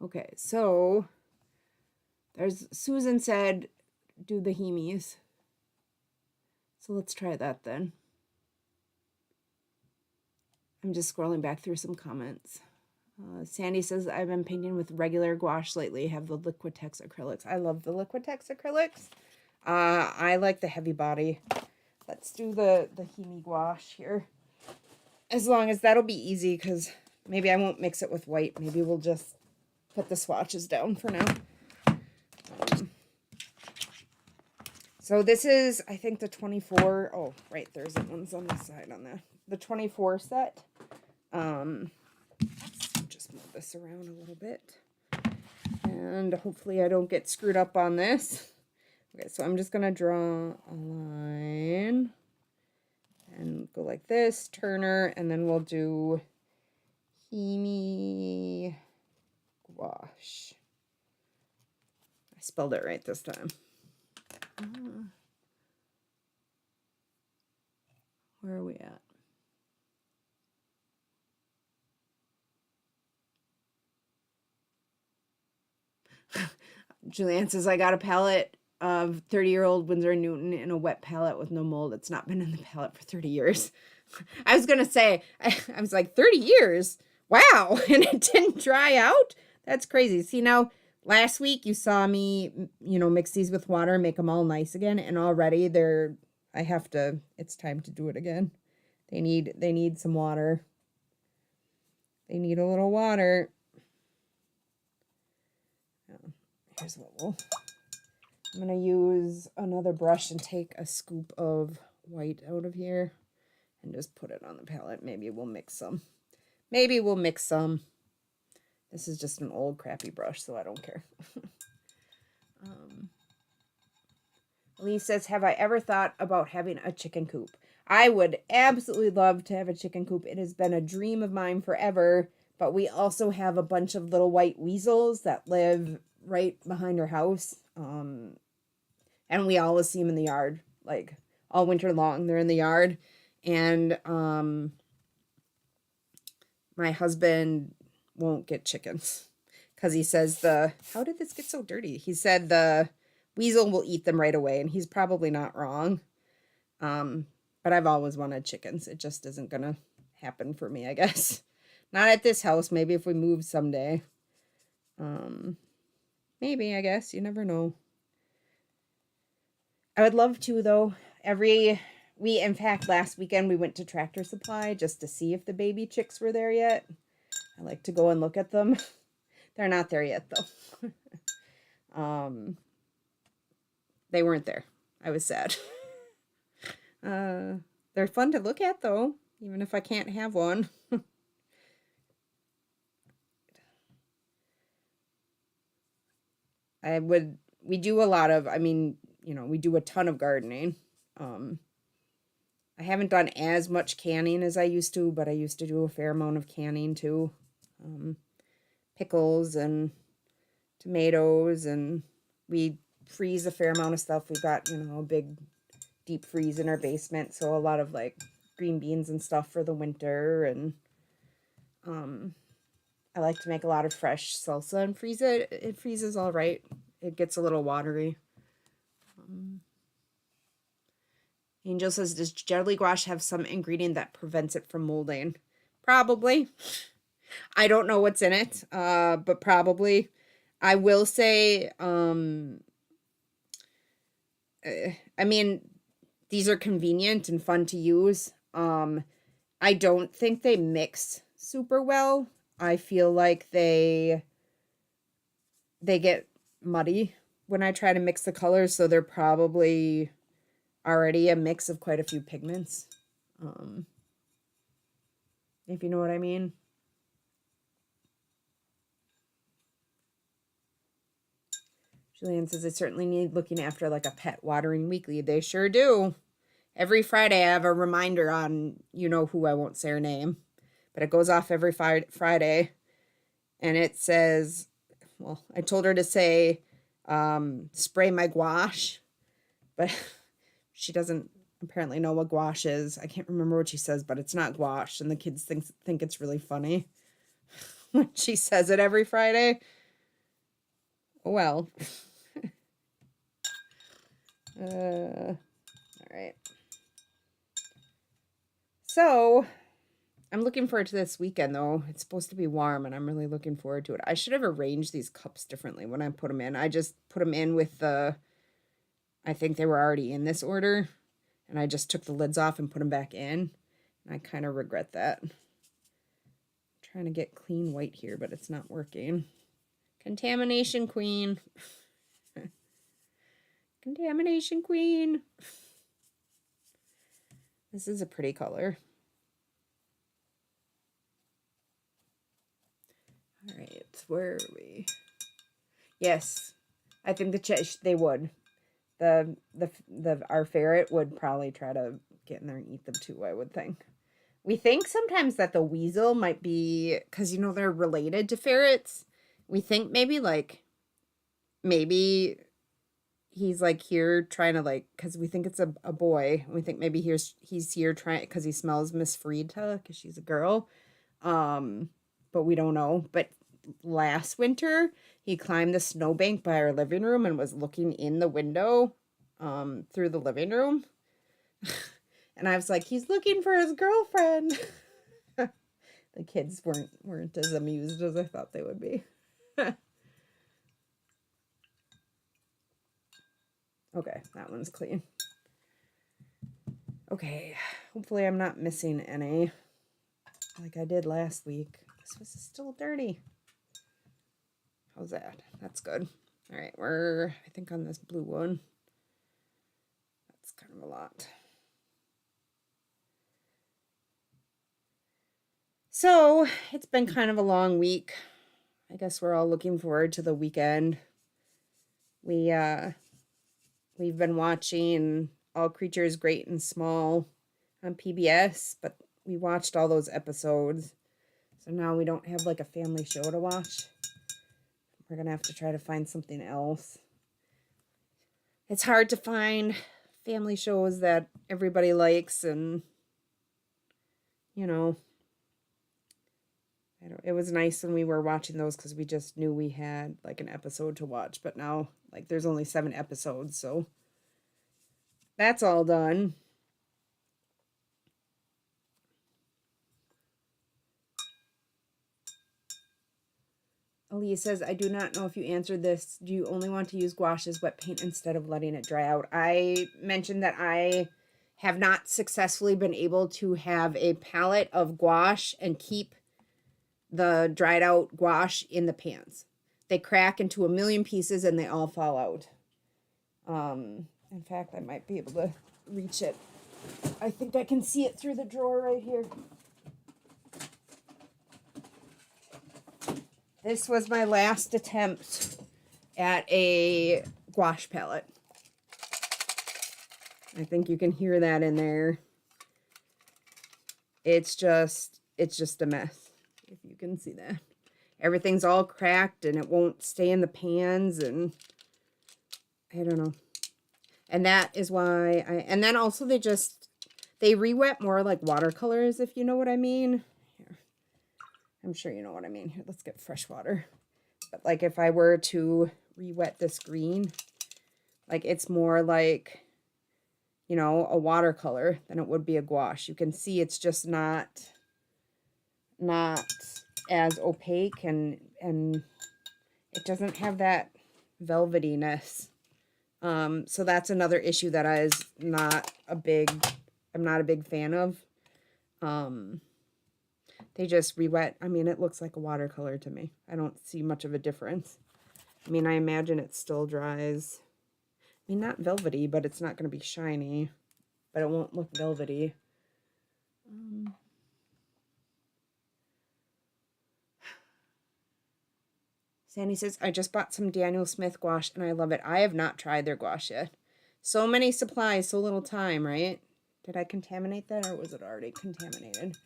Okay, so there's Susan said do the hemis. So let's try that then. I'm just scrolling back through some comments. Sandy says, I've been painting with regular gouache lately. I have the Liquitex acrylics. I love the Liquitex acrylics. I like the heavy body. Let's do the Hemi gouache here. As long as that'll be easy, because maybe I won't mix it with white. Maybe we'll just put the swatches down for now. So this is, I think, the 24. Oh, right, there's ones on the side on the 24 set. Let's just move this around a little bit. And hopefully I don't get screwed up on this. Okay, so I'm just going to draw a line. And go like this, Turner, and then we'll do Hemi gouache. I spelled it right this time. Where are we at? Julian says, I got a palette of 30-year-old Winsor & Newton in a wet palette with no mold. It's not been in the palette for 30 years. I was going to say, I was like, 30 years? Wow. And it didn't dry out? That's crazy. See, now, last week you saw me, mix these with water and make them all nice again. And already it's time to do it again. They need some water. They need a little water. Here's what I'm going to use another brush and take a scoop of white out of here and just put it on the palette. Maybe we'll mix some. This is just an old crappy brush, so I don't care. Lee says, have I ever thought about having a chicken coop? I would absolutely love to have a chicken coop. It has been a dream of mine forever, but we also have a bunch of little white weasels that live right behind our house. And we always see them in the yard, like all winter long. They're in the yard. And my husband won't get chickens because he says how did this get so dirty? He said the weasel will eat them right away, and he's probably not wrong. But I've always wanted chickens. It just isn't going to happen for me, I guess. Not at this house. Maybe if we move someday. Maybe, I guess. You never know. I would love to, though. In fact, last weekend we went to Tractor Supply just to see if the baby chicks were there yet. I like to go and look at them. They're not there yet, though. They weren't there. I was sad. They're fun to look at, though, even if I can't have one. We do a lot of, we do a ton of gardening. I haven't done as much canning as I used to, but I used to do a fair amount of canning too. Pickles and tomatoes, and we freeze a fair amount of stuff. We've got, a big deep freeze in our basement, so a lot of like green beans and stuff for the winter, and I like to make a lot of fresh salsa and freeze it. It freezes all right. It gets a little watery. Angel says, does jelly gouache have some ingredient that prevents it from molding? Probably. I don't know what's in it, but probably. I will say, these are convenient and fun to use. I don't think they mix super well. I feel like they get muddy when I try to mix the colors, so they're probably already a mix of quite a few pigments. If you know what I mean. Julian says, I certainly need looking after like a pet watering weekly. They sure do. Every Friday I have a reminder on, you know who, I won't say her name, but it goes off every Friday. And it says, well, I told her to say, spray my gouache, but she doesn't apparently know what gouache is. I can't remember what she says, but it's not gouache. And the kids think it's really funny when she says it every Friday. Well, all right. So I'm looking forward to this weekend, though. It's supposed to be warm, and I'm really looking forward to it. I should have arranged these cups differently when I put them in. I just put them in with the, I think they were already in this order, and I just took the lids off and put them back in. And I kind of regret that. I'm trying to get clean white here, but it's not working. Contamination queen. Contamination queen. This is a pretty color. All right, where are we? Yes, I think they would. Our ferret would probably try to get in there and eat them too, I would think. We think sometimes that the weasel might be, because you know they're related to ferrets. We think maybe he's like here trying to like, because we think it's a boy. We think maybe he's here trying, because he smells Miss Frieda, because she's a girl. But we don't know. But last winter, he climbed the snowbank by our living room and was looking in the window through the living room. And I was like, he's looking for his girlfriend. The kids weren't as amused as I thought they would be. Okay, that one's clean. Okay, hopefully I'm not missing any like I did last week. This was still dirty. How's that? That's good. All right, we're, I think, on this blue one. That's kind of a lot. So, it's been kind of a long week. I guess we're all looking forward to the weekend. We've been watching All Creatures Great and Small on PBS, but we watched all those episodes. So now we don't have like a family show to watch. We're going to have to try to find something else. It's hard to find family shows that everybody likes, and you know, it was nice when we were watching those because we just knew we had like an episode to watch, but now like there's only 7 episodes, so that's all done. Aaliyah says, I do not know if you answered this. Do you only want to use gouache as wet paint instead of letting it dry out? I mentioned that I have not successfully been able to have a palette of gouache and keep the dried out gouache in the pans. They crack into a million pieces and they all fall out. In fact, I might be able to reach it. I think I can see it through the drawer right here. This was my last attempt at a gouache palette. I think you can hear that in there. It's just a mess, if you can see that. Everything's all cracked and it won't stay in the pans, and I don't know. And that is why and then also they re-wet more like watercolors, if you know what I mean. Here. I'm sure you know what I mean. Here, let's get fresh water. But like if I were to re-wet this green, like it's more like, you know, a watercolor than it would be a gouache. You can see it's just not as opaque, and it doesn't have that velvetyness. So that's another issue that I'm not a big fan of. They just re-wet. I mean, it looks like a watercolor to me. I don't see much of a difference. I mean, I imagine it still dries. I mean, not velvety, but it's not going to be shiny. But it won't look velvety. Sandy says, I just bought some Daniel Smith gouache and I love it. I have not tried their gouache yet. So many supplies, so little time, right? Did I contaminate that or was it already contaminated?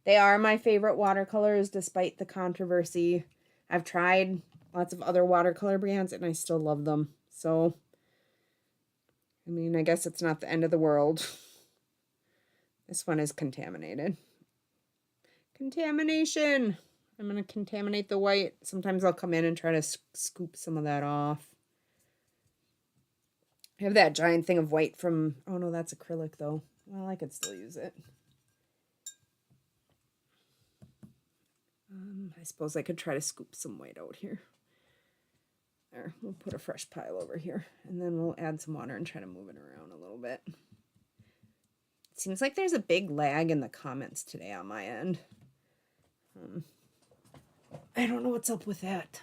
They are my favorite watercolors despite the controversy. I've tried lots of other watercolor brands and I still love them. So, I mean, I guess it's not the end of the world. This one is contaminated. Contamination! I'm going to contaminate the white. Sometimes I'll come in and try to scoop some of that off. I have that giant thing of white from... Oh, no, that's acrylic, though. Well, I could still use it. I suppose I could try to scoop some white out here. There, we'll put a fresh pile over here. And then we'll add some water and try to move it around a little bit. It seems like there's a big lag in the comments today on my end. I don't know what's up with that.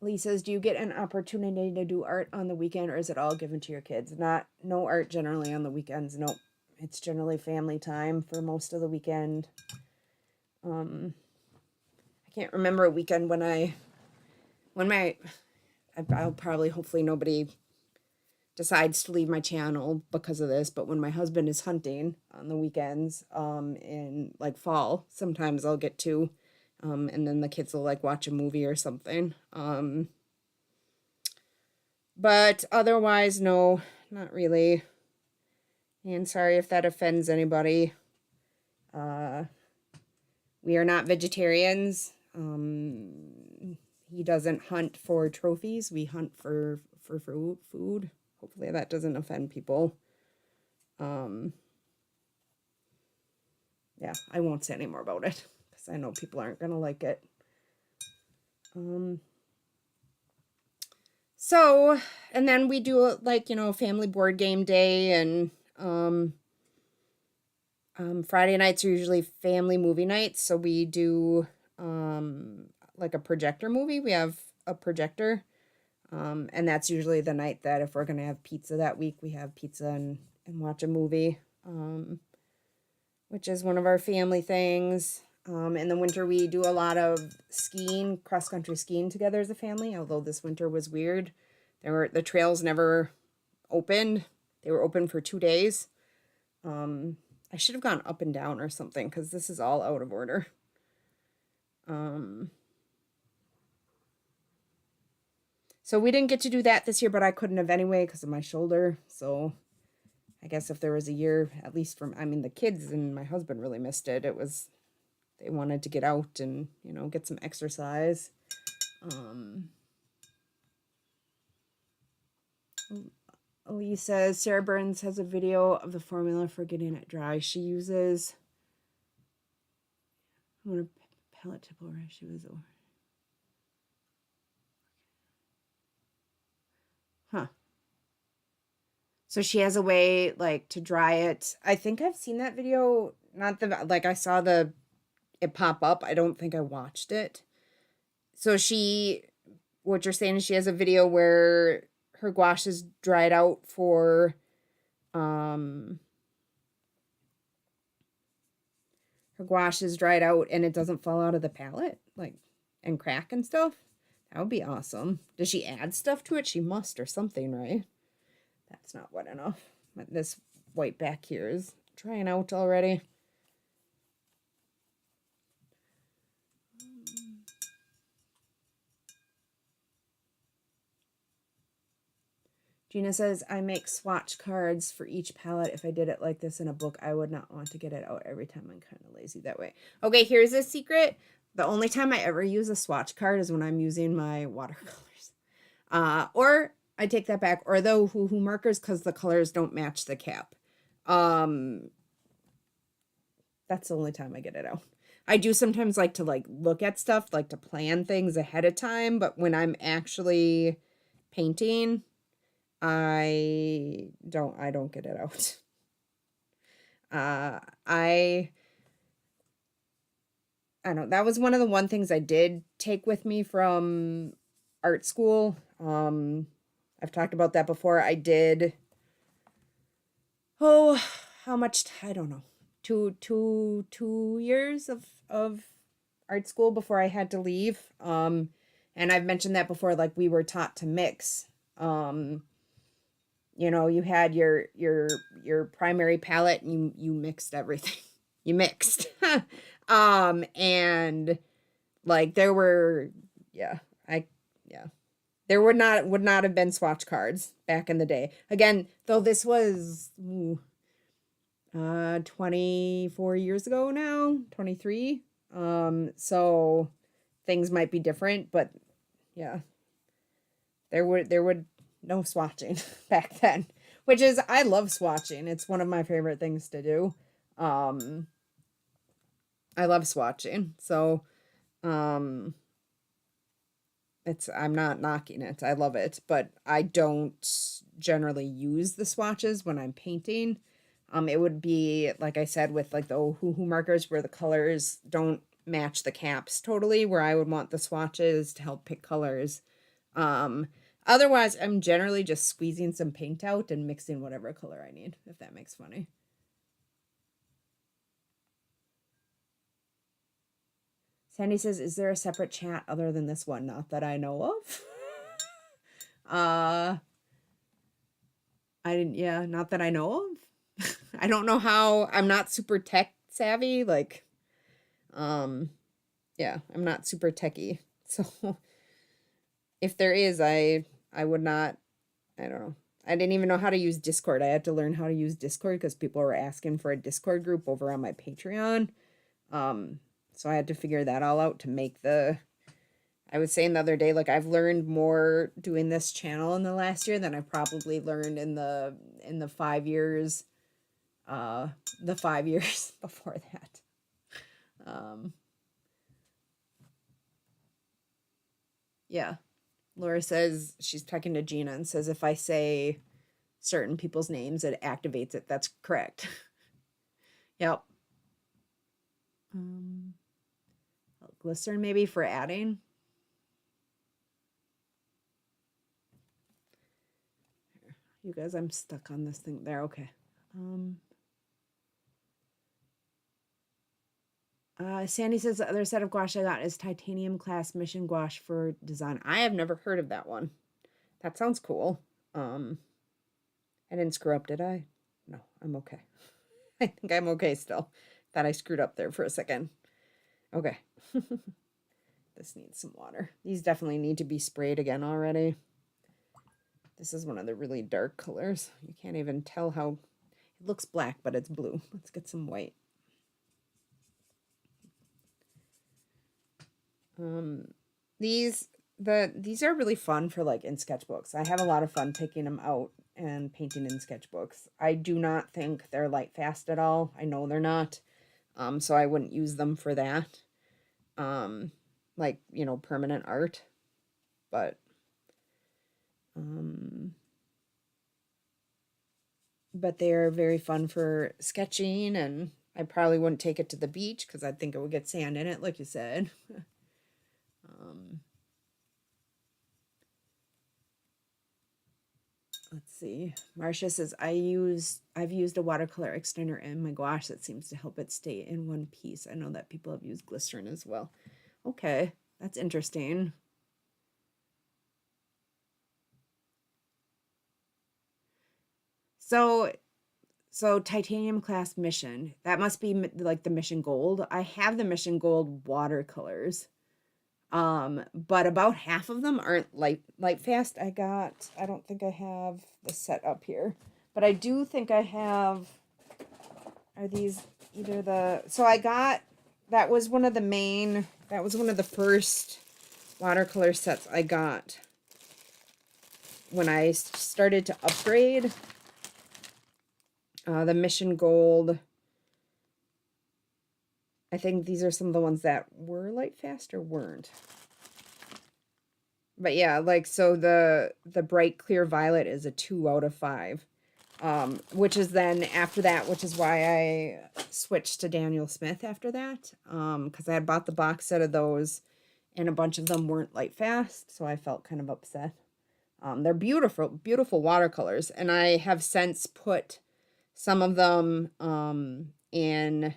Lee says, do you get an opportunity to do art on the weekend or is it all given to your kids? No art generally on the weekends. Nope. It's generally family time for most of the weekend. I can't remember a weekend I'll probably, hopefully nobody decides to leave my channel because of this, but when my husband is hunting on the weekends, in like fall, sometimes I'll get to, and then the kids will like watch a movie or something. But otherwise, no, not really. And sorry if that offends anybody. We are not vegetarians. He doesn't hunt for trophies. We hunt for food. Hopefully that doesn't offend people. Yeah, I won't say any more about it because I know people aren't going to like it. So, and then we do like, family board game day and Friday nights are usually family movie nights. So we do like a projector movie. We have a projector. And that's usually the night that if we're going to have pizza that week, we have pizza and watch a movie, which is one of our family things. In the winter, we do a lot of skiing, cross-country skiing together as a family, although this winter was weird. The trails never opened. They were open for 2 days. I should have gone up and down or something because this is all out of order. So we didn't get to do that this year, but I couldn't have anyway because of my shoulder. So I guess if there was a year, at least the kids and my husband really missed it. They wanted to get out and, get some exercise. Elise says, Sarah Burns has a video of the formula for getting it dry. She uses, I'm going to palette tip over. She was over. Huh. So she has a way, like, to dry it. I think I've seen that video. I saw it pop up. I don't think I watched it. So what you're saying is she has a video where her gouache is dried out for, her gouache is dried out and it doesn't fall out of the palette, and crack and stuff. That would be awesome. Does she add stuff to it? She must or something, right? That's not wet enough. This white back here is drying out already. Gina says, I make swatch cards for each palette. If I did it like this in a book, I would not want to get it out every time. I'm kind of lazy that way. Okay, here's a secret. The only time I ever use a swatch card is when I'm using my watercolors. Or I take that back. Or the Hoo-Hoo markers because the colors don't match the cap. That's the only time I get it out. I do sometimes like to look at stuff, like to plan things ahead of time. But when I'm actually painting, I don't get it out. I don't know, that was one of the one things I did take with me from art school. I've talked about that before. I did, oh, how much, I don't know, two years of art school before I had to leave. And I've mentioned that before, like we were taught to mix. You know, you had your primary palette and you mixed everything. You mixed. And like there were, yeah, there would not have been swatch cards back in the day. Again, though this was 24 years ago now, 23. So things might be different, but yeah, there would no swatching back then, which is, I love swatching. It's one of my favorite things to do. I love swatching. So, I'm not knocking it. I love it, but I don't generally use the swatches when I'm painting. It would be, like I said, with like the Ohuhu markers where the colors don't match the caps totally, where I would want the swatches to help pick colors. Otherwise, I'm generally just squeezing some paint out and mixing whatever color I need, if that makes funny. Sandy says, is there a separate chat other than this one? Not that I know of. Not that I know of. I don't know how, I'm not super tech savvy. Like, yeah, I'm not super techy. So if there is, I would not, I don't know. I didn't even know how to use Discord. I had to learn how to use Discord because people were asking for a Discord group over on my Patreon. So I had to figure that all out to make I was saying the other day, like I've learned more doing this channel in the last year than I probably learned in the 5 years, the 5 years before that. Yeah. Laura says, she's talking to Gina and says, if I say certain people's names, it activates it. That's correct. Yep. Glycerin maybe for adding. You guys, I'm stuck on this thing there. Okay. Sandy says the other set of gouache I got is titanium class mission gouache for design. I have never heard of that one. That sounds cool. I didn't screw up, did I? No, I'm okay. I think I'm okay still. Thought I screwed up there for a second. Okay. This needs some water. These definitely need to be sprayed again already. This is one of the really dark colors. You can't even tell how it looks black, but it's blue. Let's get some white. These are really fun for like in sketchbooks. I have a lot of fun taking them out and painting in sketchbooks. I do not think they're light fast at all. I know they're not. So I wouldn't use them for that. Like, you know, permanent art. But they're very fun for sketching, and I probably wouldn't take it to the beach because I think it would get sand in it, like you said. Let's see. Marsha says, I've used a watercolor extender in my gouache that seems to help it stay in one piece. I know that people have used glycerin as well. Okay, that's interesting. So titanium class mission, that must be like the mission gold. I have the mission gold watercolors. But about half of them aren't light fast. I don't think I have the set up here, but I do think I have, are these either so I got, that was one of the first watercolor sets I got when I started to upgrade, the mission gold. I think these are some of the ones that were light fast or weren't. But yeah, like, so the bright clear violet is a 2 out of 5. which is then after that, which is why I switched to Daniel Smith after that, because I had bought the box set of those, and a bunch of them weren't light fast, so I felt kind of upset. They're beautiful, beautiful watercolors, and I have since put some of them in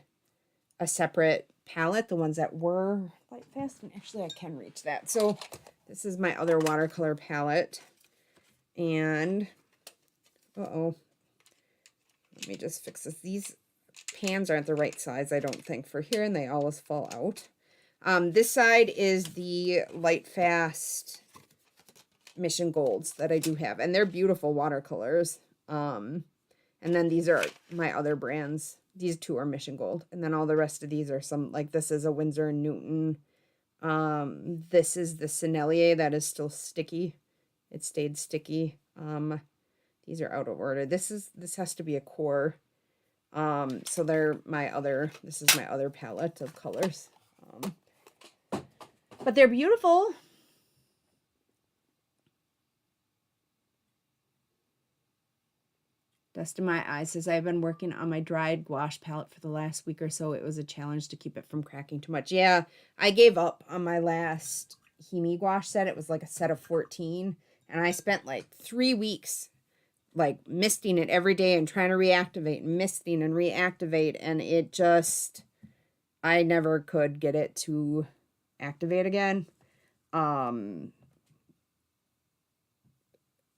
a separate palette, the ones that were light fast, and actually I can reach that. So this is my other watercolor palette, and let me just fix this. These pans aren't the right size, I don't think, for here, and they always fall out. This side is the light fast Mission Golds that I do have, and they're beautiful watercolors. And then these are my other brands. These two are Mission Gold, and then all the rest of these are some, like this is a Winsor & Newton. This is the Sennelier that is still sticky. It stayed sticky. These are out of order. This has to be a core. So this is my other palette of colors. But they're beautiful. Dust in my eyes says, I've been working on my dried gouache palette for the last week or so. It was a challenge to keep it from cracking too much. Yeah, I gave up on my last Hemi gouache set. It was like a set of 14. And I spent like 3 weeks like misting it every day and trying to reactivate, misting and reactivate. And it just, I never could get it to activate again.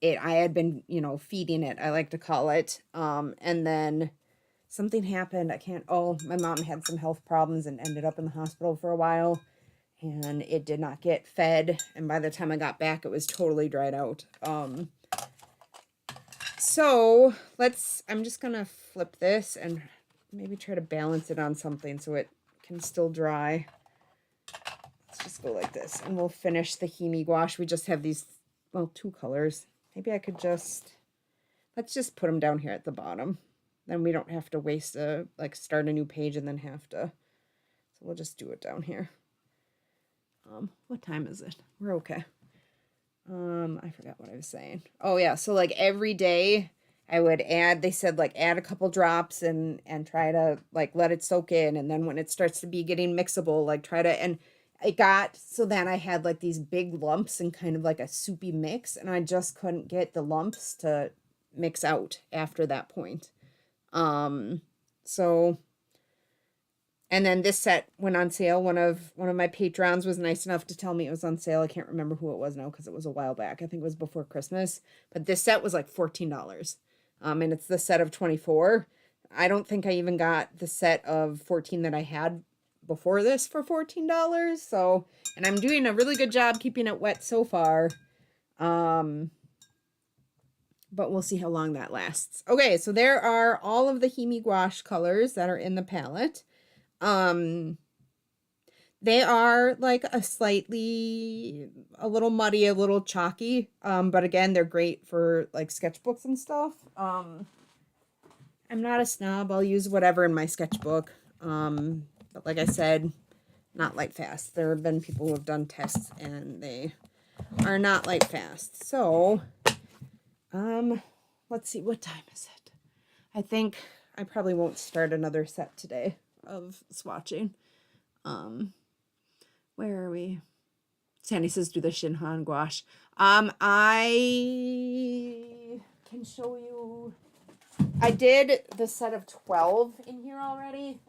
I had been, feeding it, I like to call it. And then something happened. My mom had some health problems and ended up in the hospital for a while, and it did not get fed. And by the time I got back, it was totally dried out. So I'm just going to flip this and maybe try to balance it on something so it can still dry. Let's just go like this, and we'll finish the Hemi gouache. We just have these, two colors. Maybe I could let's just put them down here at the bottom. Then we don't have to waste start a new page and then have to. So we'll just do it down here. What time is it? We're okay. I forgot what I was saying. Oh yeah, so like every day I would add, they said add a couple drops and try to let it soak in, and then when it starts to be getting mixable, try to, and it got so then I had these big lumps and kind of a soupy mix, and I just couldn't get the lumps to mix out after that point. So, and then this set went on sale. One of my patrons was nice enough to tell me it was on sale. I can't remember who it was now because it was a while back. I think it was before Christmas, but this set was $14. And it's the set of 24. I don't think I even got the set of 14 that I had before this for $14. So, and I'm doing a really good job keeping it wet so far. But we'll see how long that lasts. Okay, so there are all of the Hemi gouache colors that are in the palette. They are a little muddy, a little chalky. But again, they're great for sketchbooks and stuff. I'm not a snob. I'll use whatever in my sketchbook. But like I said, not light fast. There have been people who have done tests and they are not light fast. So, let's see, what time is it? I think I probably won't start another set today of swatching. Where are we? Sandy says do the Shinhan gouache. I can show you. I did the set of 12 in here already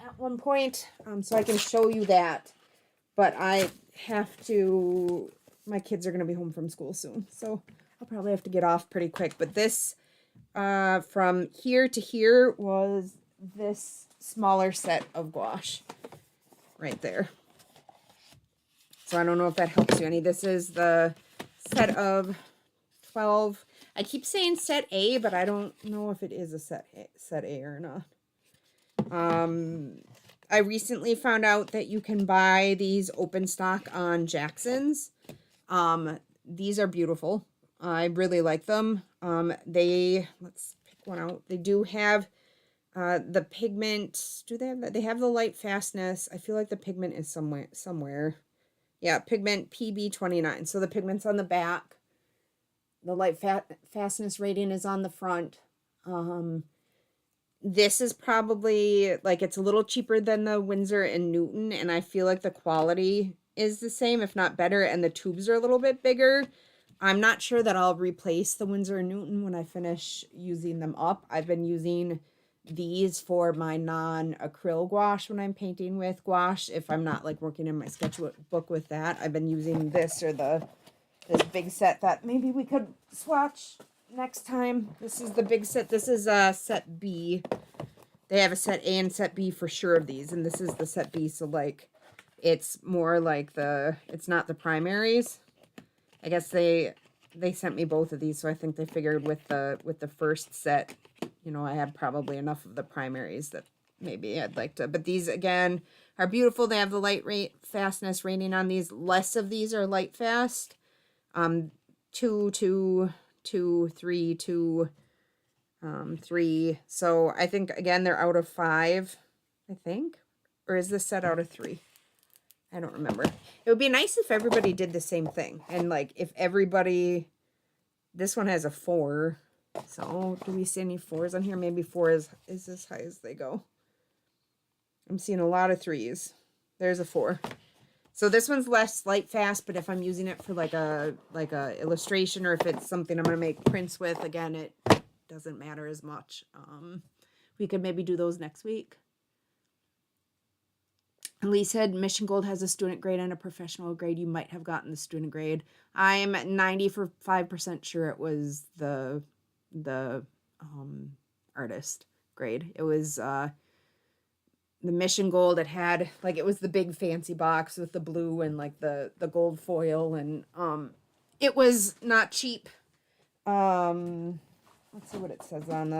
at one point, so I can show you that, but I have to, my kids are going to be home from school soon, so I'll probably have to get off pretty quick. But this, from here to here was this smaller set of gouache right there. So I don't know if that helps you any. This is the set of 12. I keep saying set A, but I don't know if it is a set A or not. I recently found out that you can buy these open stock on Jackson's. These are beautiful. I really like them. Let's pick one out. They do have the pigment. Do they have that? They have the light fastness. I feel like the pigment is somewhere. Yeah, pigment PB29. So the pigment's on the back. The light fastness rating is on the front. This is probably, like, it's a little cheaper than the Winsor and Newton, and I feel like the quality is the same, if not better, and the tubes are a little bit bigger. I'm not sure that I'll replace the Winsor and Newton when I finish using them up. I've been using these for my non-acrylic gouache when I'm painting with gouache. If I'm not, like, working in my sketchbook with that, I've been using this or this big set that maybe we could swatch next time. This is the big set. This is set B. They have a set A and set B for sure of these, and this is the set B, so like it's more like it's not the primaries. I guess they sent me both of these, so I think they figured with the first set, you know, I had probably enough of the primaries that maybe I'd like to. But these again are beautiful. They have the light fastness rating on these. Less of these are light fast. 2, 2, 2, 3, 2, 3. So I think again they're out of 5, I think. Or is this set out of 3? I don't remember. It would be nice if everybody did the same thing. And like if everybody, this one has a 4. So do we see any 4s on here? Maybe 4 is as high as they go. I'm seeing a lot of 3s. There's a 4. So this one's less light fast, but if I'm using it for like a illustration, or if it's something I'm gonna make prints with, again, it doesn't matter as much. We could maybe do those next week. Lee said Mission Gold has a student grade and a professional grade. You might have gotten the student grade. I'm 95% sure it was the artist grade. It was the Mission Gold. It had like, it was the big fancy box with the blue and like the gold foil, and it was not cheap. Let's see what it says on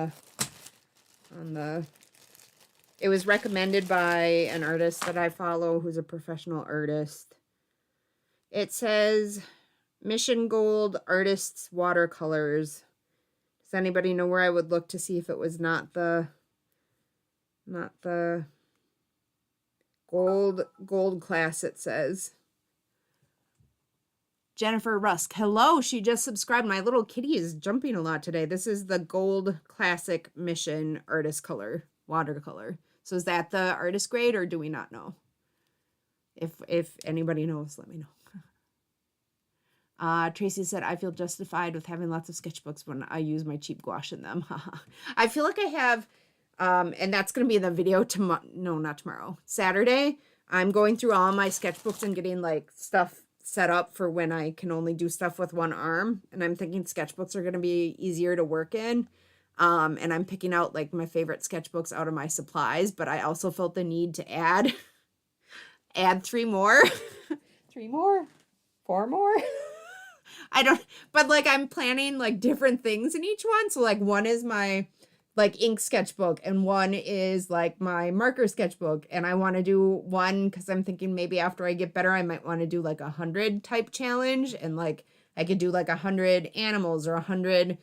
the it was recommended by an artist that I follow who's a professional artist. It says Mission Gold Artists Watercolors. Does anybody know where I would look to see if it was not the gold class, it says. Jennifer Rusk. Hello, she just subscribed. My little kitty is jumping a lot today. This is the Gold Classic Mission Artist Color Watercolor. So is that the artist grade, or do we not know? If anybody knows, let me know. Tracy said, I feel justified with having lots of sketchbooks when I use my cheap gouache in them. I feel like I have, and that's going to be in the video tomorrow. No, not tomorrow. Saturday. I'm going through all my sketchbooks and getting like stuff set up for when I can only do stuff with one arm. And I'm thinking sketchbooks are going to be easier to work in. And I'm picking out like my favorite sketchbooks out of my supplies, but I also felt the need to add 3 more, 3 more, 4 more. But like I'm planning like different things in each one. So like one is my like ink sketchbook, and one is like my marker sketchbook. And I want to do one because I'm thinking maybe after I get better, I might want to do like 100 type challenge. And like I could do like 100 animals or 100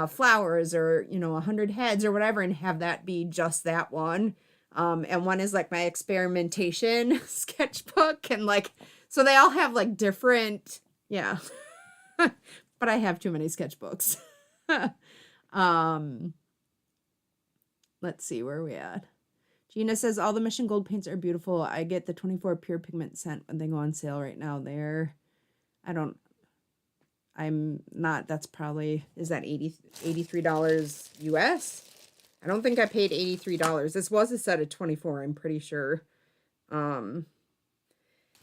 flowers, or, you know, 100 heads or whatever, and have that be just that one. And one is like my experimentation sketchbook, and like, so they all have like different, yeah. But I have too many sketchbooks. Let's see, where are we at? Gina says, all the Mission Gold paints are beautiful. I get the 24 pure pigment scent when they go on sale right now. I'm not, that's probably, is that $83 US? I don't think I paid $83. This was a set of 24, I'm pretty sure. And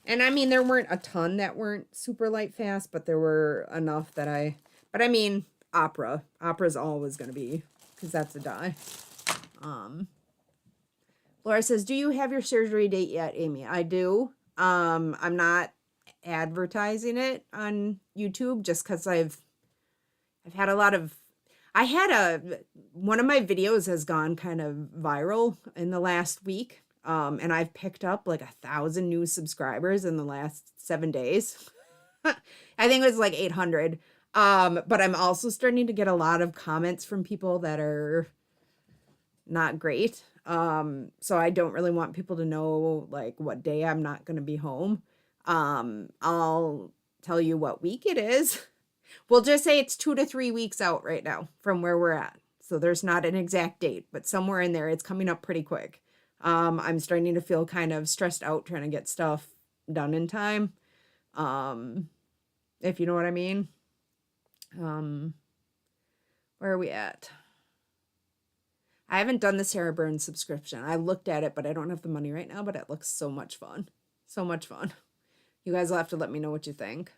I mean, there weren't a ton that weren't super light fast, but there were enough that but I mean, Opera's always going to be, because that's a dye. Laura says, do you have your surgery date yet, Amy? I do. I'm not advertising it on YouTube just because I've had a lot of, one of my videos has gone kind of viral in the last week. And I've picked up like 1,000 new subscribers in the last 7 days. I think it was like 800. But I'm also starting to get a lot of comments from people that are not great. So I don't really want people to know like what day I'm not going to be home. I'll tell you what week it is. We'll just say it's 2 to 3 weeks out right now from where we're at. So there's not an exact date, but somewhere in there, it's coming up pretty quick. I'm starting to feel kind of stressed out trying to get stuff done in time. If you know what I mean. Where are we at? I haven't done the Sarah Burns subscription. I looked at it, but I don't have the money right now, but it looks so much fun. So much fun. You guys will have to let me know what you think.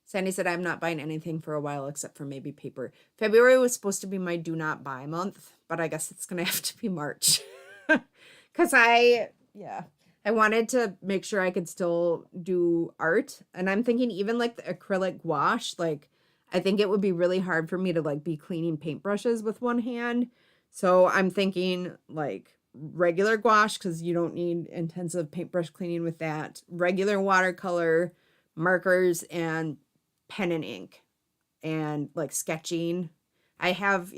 Sandy said, I'm not buying anything for a while except for maybe paper. February was supposed to be my do not buy month, but I guess it's going to have to be March. Because I wanted to make sure I could still do art. And I'm thinking even like the acrylic gouache, like I think it would be really hard for me to like be cleaning paintbrushes with one hand. So I'm thinking like regular gouache because you don't need intensive paintbrush cleaning with that. Regular watercolor, markers, and pen and ink, and like sketching. I have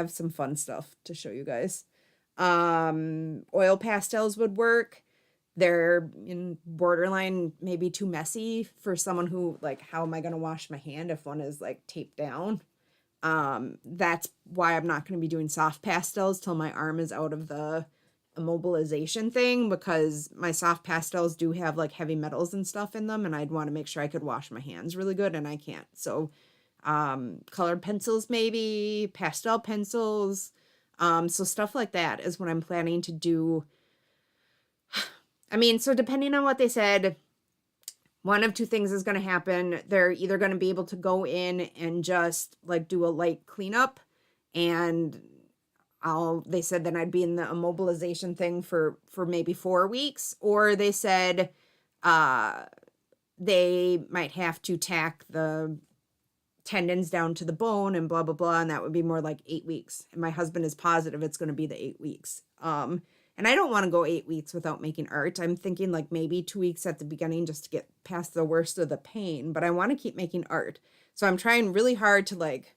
some fun stuff to show you guys. Oil pastels would work. They're in borderline maybe too messy for someone who like, how am I going to wash my hand if one is like taped down? That's why I'm not going to be doing soft pastels till my arm is out of the immobilization thing, because my soft pastels do have like heavy metals and stuff in them, and I'd want to make sure I could wash my hands really good, and I can't. So colored pencils, maybe pastel pencils, so stuff like that is what I'm planning to do. I mean, so depending on what they said, one of two things is going to happen. They're either going to be able to go in and just like do a light cleanup, and they said then I'd be in the immobilization thing for maybe 4 weeks, or they said they might have to tack the tendons down to the bone and blah, blah, blah. And that would be more like 8 weeks. And my husband is positive it's going to be the 8 weeks. And I don't want to go 8 weeks without making art. I'm thinking like maybe 2 weeks at the beginning just to get past the worst of the pain, but I want to keep making art. So I'm trying really hard to like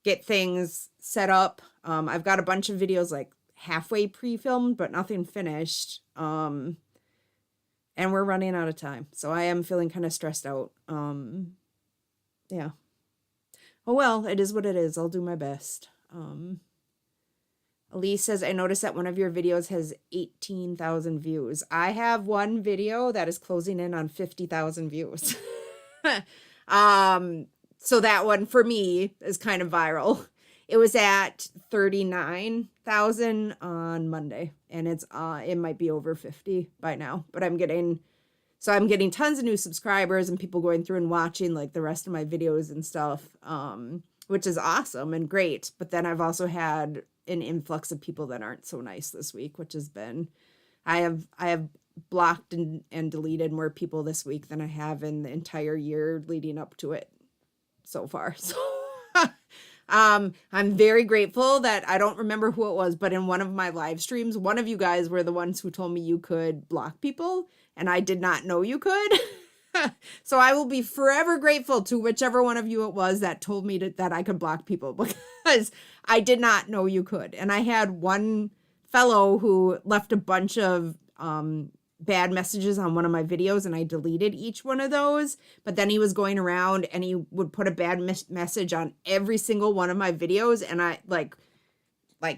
get things set up. I've got a bunch of videos like halfway pre-filmed, but nothing finished. And we're running out of time. So I am feeling kind of stressed out. Yeah. Oh, well, it is what it is. I'll do my best. Elise says, I noticed that one of your videos has 18,000 views. I have one video that is closing in on 50,000 views. So that one for me is kind of viral. It was at 39,000 on Monday, and it might be over 50 by now, but I'm getting tons of new subscribers and people going through and watching like the rest of my videos and stuff, which is awesome and great. But then I've also had an influx of people that aren't so nice this week, which has been, I have blocked and deleted more people this week than I have in the entire year leading up to it so far. So I'm very grateful that I don't remember who it was, but in one of my live streams, one of you guys were the ones who told me you could block people, and I did not know you could. So I will be forever grateful to whichever one of you it was that told me that I could block people, because I did not know you could. And I had one fellow who left a bunch of bad messages on one of my videos, and I deleted each one of those. But then he was going around and he would put a bad message on every single one of my videos, and I like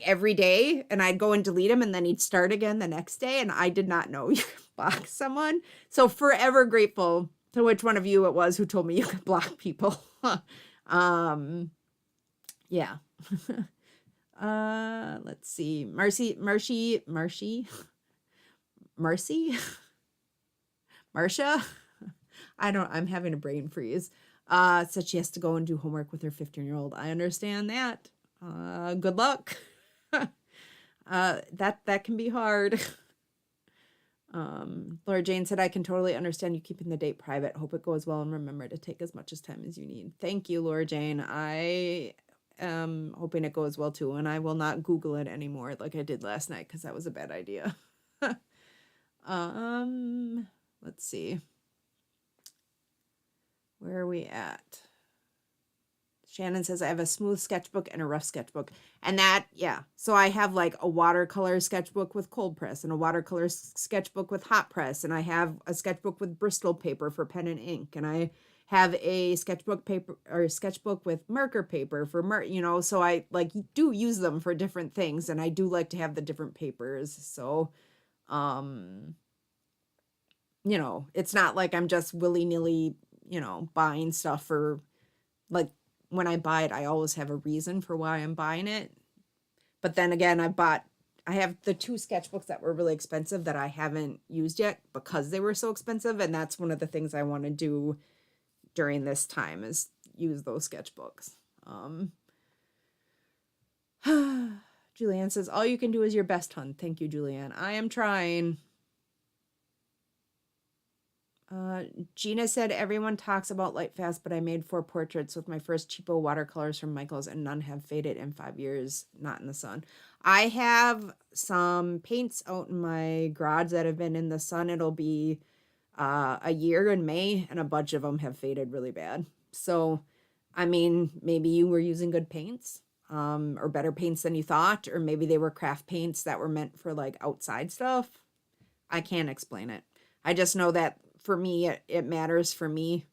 every day, and I'd go and delete him, and then he'd start again the next day, and I did not know you could block someone. So forever grateful to which one of you it was who told me you could block people. Yeah. Let's see. Marsha. I'm having a brain freeze. Said she has to go and do homework with her 15-year-old. I understand that. Good luck. That can be hard. Laura Jane said, I can totally understand you keeping the date private. Hope it goes well, and remember to take as much time as you need. Thank you, Laura Jane. I am hoping it goes well too, and I will not Google it anymore like I did last night, because that was a bad idea. Let's see. Where are we at? Shannon says, I have a smooth sketchbook and a rough sketchbook. And that, yeah. So I have like a watercolor sketchbook with cold press and a watercolor sketchbook with hot press. And I have a sketchbook with Bristol paper for pen and ink. And I have a sketchbook paper or sketchbook with marker paper for you know, so I like do use them for different things, and I do like to have the different papers. So, you know, it's not like I'm just willy-nilly, you know, buying stuff for, like, when I buy it, I always have a reason for why I'm buying it. But then again, I have the 2 sketchbooks that were really expensive that I haven't used yet because they were so expensive. And that's one of the things I want to do during this time is use those sketchbooks. Julian says, all you can do is your best, hun. Thank you, Julian. I am trying. Gina said, everyone talks about light fast, but I made 4 portraits with my first cheapo watercolors from Michael's, and none have faded in 5 years, not in the sun. I have some paints out in my garage that have been in the sun. It'll be a year in May, and a bunch of them have faded really bad. So, I mean, maybe you were using good paints, or better paints than you thought, or maybe they were craft paints that were meant for like outside stuff. I can't explain it. I just know that for me, it matters for me,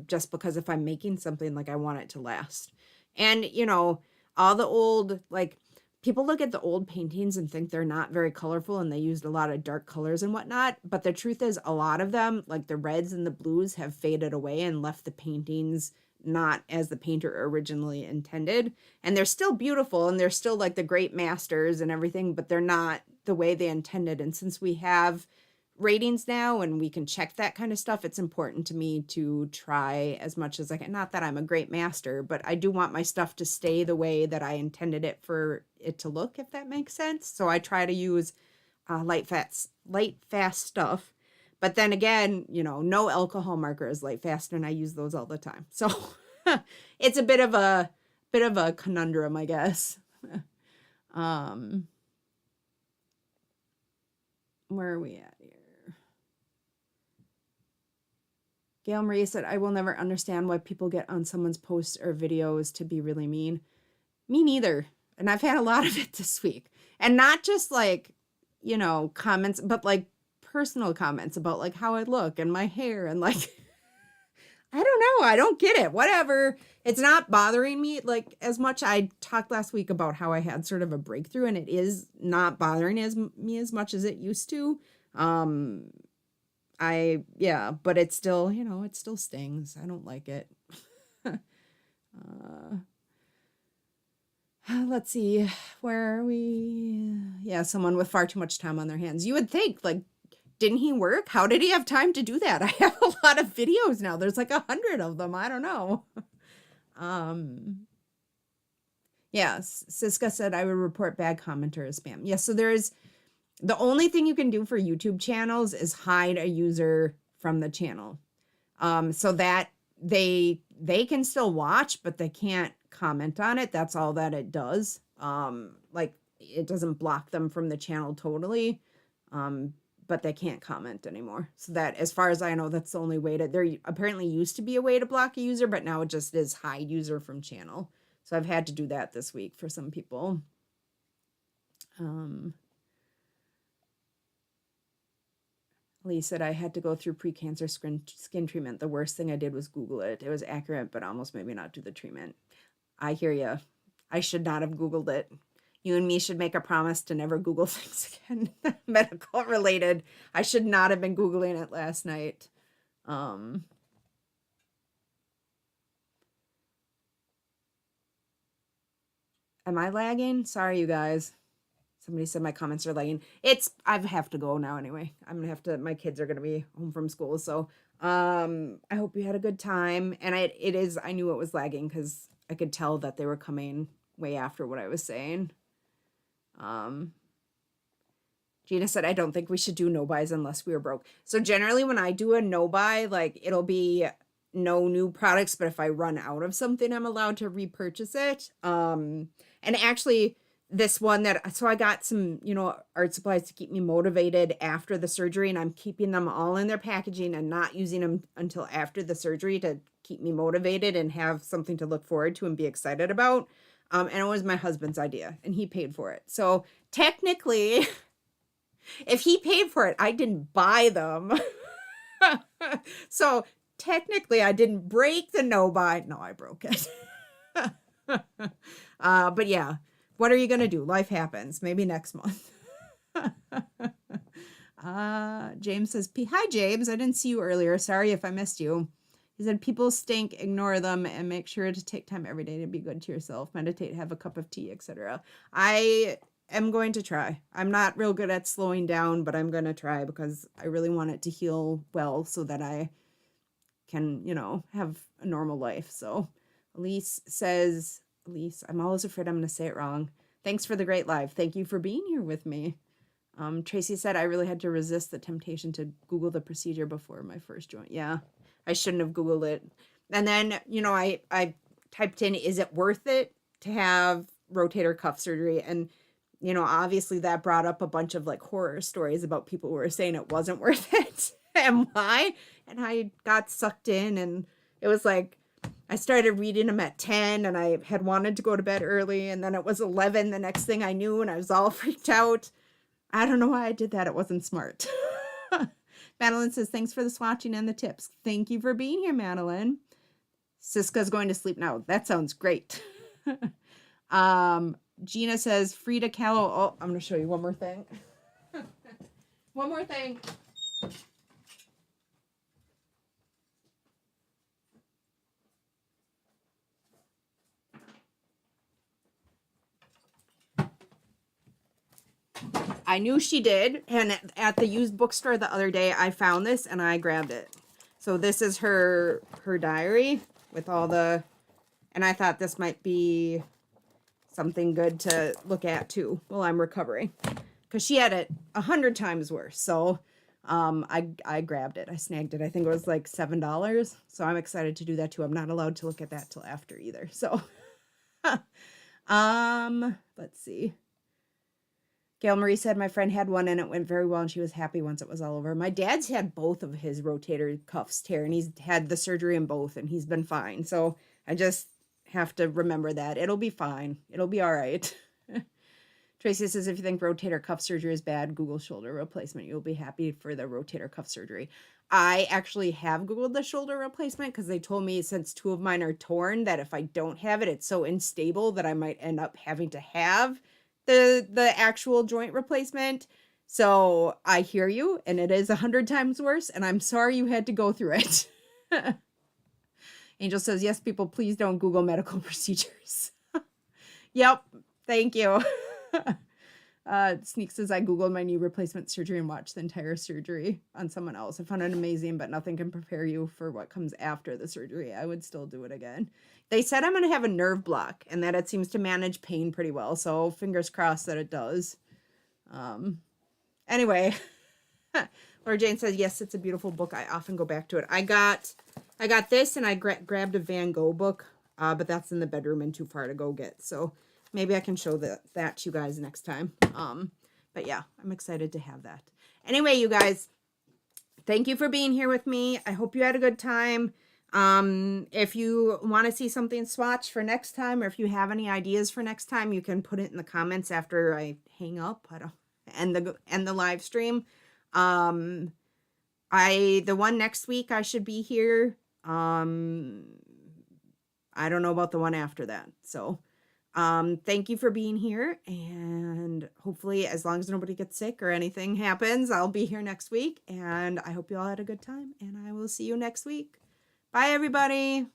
just because if I'm making something, like, I want it to last. And, you know, all the old, like, people look at the old paintings and think they're not very colorful and they used a lot of dark colors and whatnot. But the truth is, a lot of them, like the reds and the blues, have faded away and left the paintings not as the painter originally intended. And they're still beautiful and they're still like the great masters and everything, but they're not the way they intended. And since we have ratings now and we can check that kind of stuff, it's important to me to try as much as I can. Not that I'm a great master, but I do want my stuff to stay the way that I intended it for it to look, if that makes sense. So I try to use light fast stuff. But then again, you know, no alcohol marker is light fast, and I use those all the time. So it's a bit of a conundrum, I guess. Where are we at here? Gail Marie said, I will never understand why people get on someone's posts or videos to be really mean. Me neither. And I've had a lot of it this week. And not just like, you know, comments, but like personal comments about like how I look and my hair and like, I don't know. I don't get it. Whatever. It's not bothering me like as much. I talked last week about how I had sort of a breakthrough, and it is not bothering me as much as it used to. But it's still, you know, it still stings. I don't like it. Let's see, where are we? Yeah, someone with far too much time on their hands. You would think, like, didn't he work? How did he have time to do that? I have a lot of videos now. There's like 100 of them. I don't know. Yes, Siska said I would report bad commenter as spam. Yes, so there's the only thing you can do for YouTube channels is hide a user from the channel. So that they can still watch, but they can't comment on it. That's all that it does. Like it doesn't block them from the channel totally. But they can't comment anymore. So that, as far as I know, that's the only way to, there apparently used to be a way to block a user, but now it just is hide user from channel. So I've had to do that this week for some people. Lee said, I had to go through pre-cancer skin treatment. The worst thing I did was Google it. It was accurate, but almost maybe not do the treatment. I hear you. I should not have Googled it. You and me should make a promise to never Google things again, medical related. I should not have been Googling it last night. Am I lagging? Sorry, you guys. Somebody said my comments are lagging. I have to go now anyway. I'm going to have to, my kids are going to be home from school. So, I hope you had a good time. And I knew it was lagging because I could tell that they were coming way after what I was saying. Gina said, I don't think we should do no buys unless we were broke. So generally when I do a no buy, like it'll be no new products, but if I run out of something, I'm allowed to repurchase it. And actually this one so I got some, you know, art supplies to keep me motivated after the surgery, and I'm keeping them all in their packaging and not using them until after the surgery to keep me motivated and have something to look forward to and be excited about. And it was my husband's idea and he paid for it. So technically, if he paid for it, I didn't buy them. So technically I didn't break the no-buy. No, I broke it. But yeah, what are you going to do? Life happens. Maybe next month. James says, hi, James. I didn't see you earlier. Sorry if I missed you. He said, people stink, ignore them, and make sure to take time every day to be good to yourself. Meditate, have a cup of tea, etc. I am going to try. I'm not real good at slowing down, but I'm going to try because I really want it to heal well so that I can, you know, have a normal life. So Elise says, Elise, I'm always afraid I'm going to say it wrong. Thanks for the great live. Thank you for being here with me. Tracy said, I really had to resist the temptation to Google the procedure before my first joint. Yeah, I shouldn't have Googled it. And then, you know, I typed in, is it worth it to have rotator cuff surgery? And, you know, obviously that brought up a bunch of like horror stories about people who were saying it wasn't worth it and why. And I got sucked in, and it was like, I started reading them at 10 and I had wanted to go to bed early, and then it was 11 the next thing I knew, and I was all freaked out. I don't know why I did that. It wasn't smart. Madeline says, thanks for the swatching and the tips. Thank you for being here, Madeline. Siska's going to sleep now. That sounds great. Gina says, Frida Kahlo. Oh, I'm going to show you one more thing. One more thing. I knew she did, and at the used bookstore the other day, I found this and I grabbed it. So this is her diary with all the, and I thought this might be something good to look at too while I'm recovering, because she had it 100 times worse. So I grabbed it. I snagged it. I think it was like $7. So I'm excited to do that too. I'm not allowed to look at that till after either. So let's see. Gail Marie said, my friend had one and it went very well and she was happy once it was all over. My dad's had both of his rotator cuffs tear, and he's had the surgery in both and he's been fine. So I just have to remember that. It'll be fine. It'll be all right. Tracy says, if you think rotator cuff surgery is bad, Google shoulder replacement. You'll be happy for the rotator cuff surgery. I actually have Googled the shoulder replacement because they told me since 2 of mine are torn that if I don't have it, it's so unstable that I might end up having to have the actual joint replacement. So I hear you, and it is 100 times worse, and I'm sorry you had to go through it. Angel says, yes, people, please don't Google medical procedures. Yep, thank you. Sneak says, I Googled my knee replacement surgery and watched the entire surgery on someone else. I found it amazing, but nothing can prepare you for what comes after the surgery. I would still do it again. They said I'm going to have a nerve block and that it seems to manage pain pretty well. So fingers crossed that it does. Anyway, Laura Jane says, yes, it's a beautiful book. I often go back to it. I got this, and I grabbed a Van Gogh book, but that's in the bedroom and too far to go get. So maybe I can show that to you guys next time. But yeah, I'm excited to have that. Anyway, you guys, thank you for being here with me. I hope you had a good time. If you want to see something swatched for next time, or if you have any ideas for next time, you can put it in the comments after I hang up. End the live stream. The one next week I should be here. I don't know about the one after that. So, thank you for being here, and hopefully as long as nobody gets sick or anything happens, I'll be here next week, and I hope you all had a good time, and I will see you next week. Bye, everybody.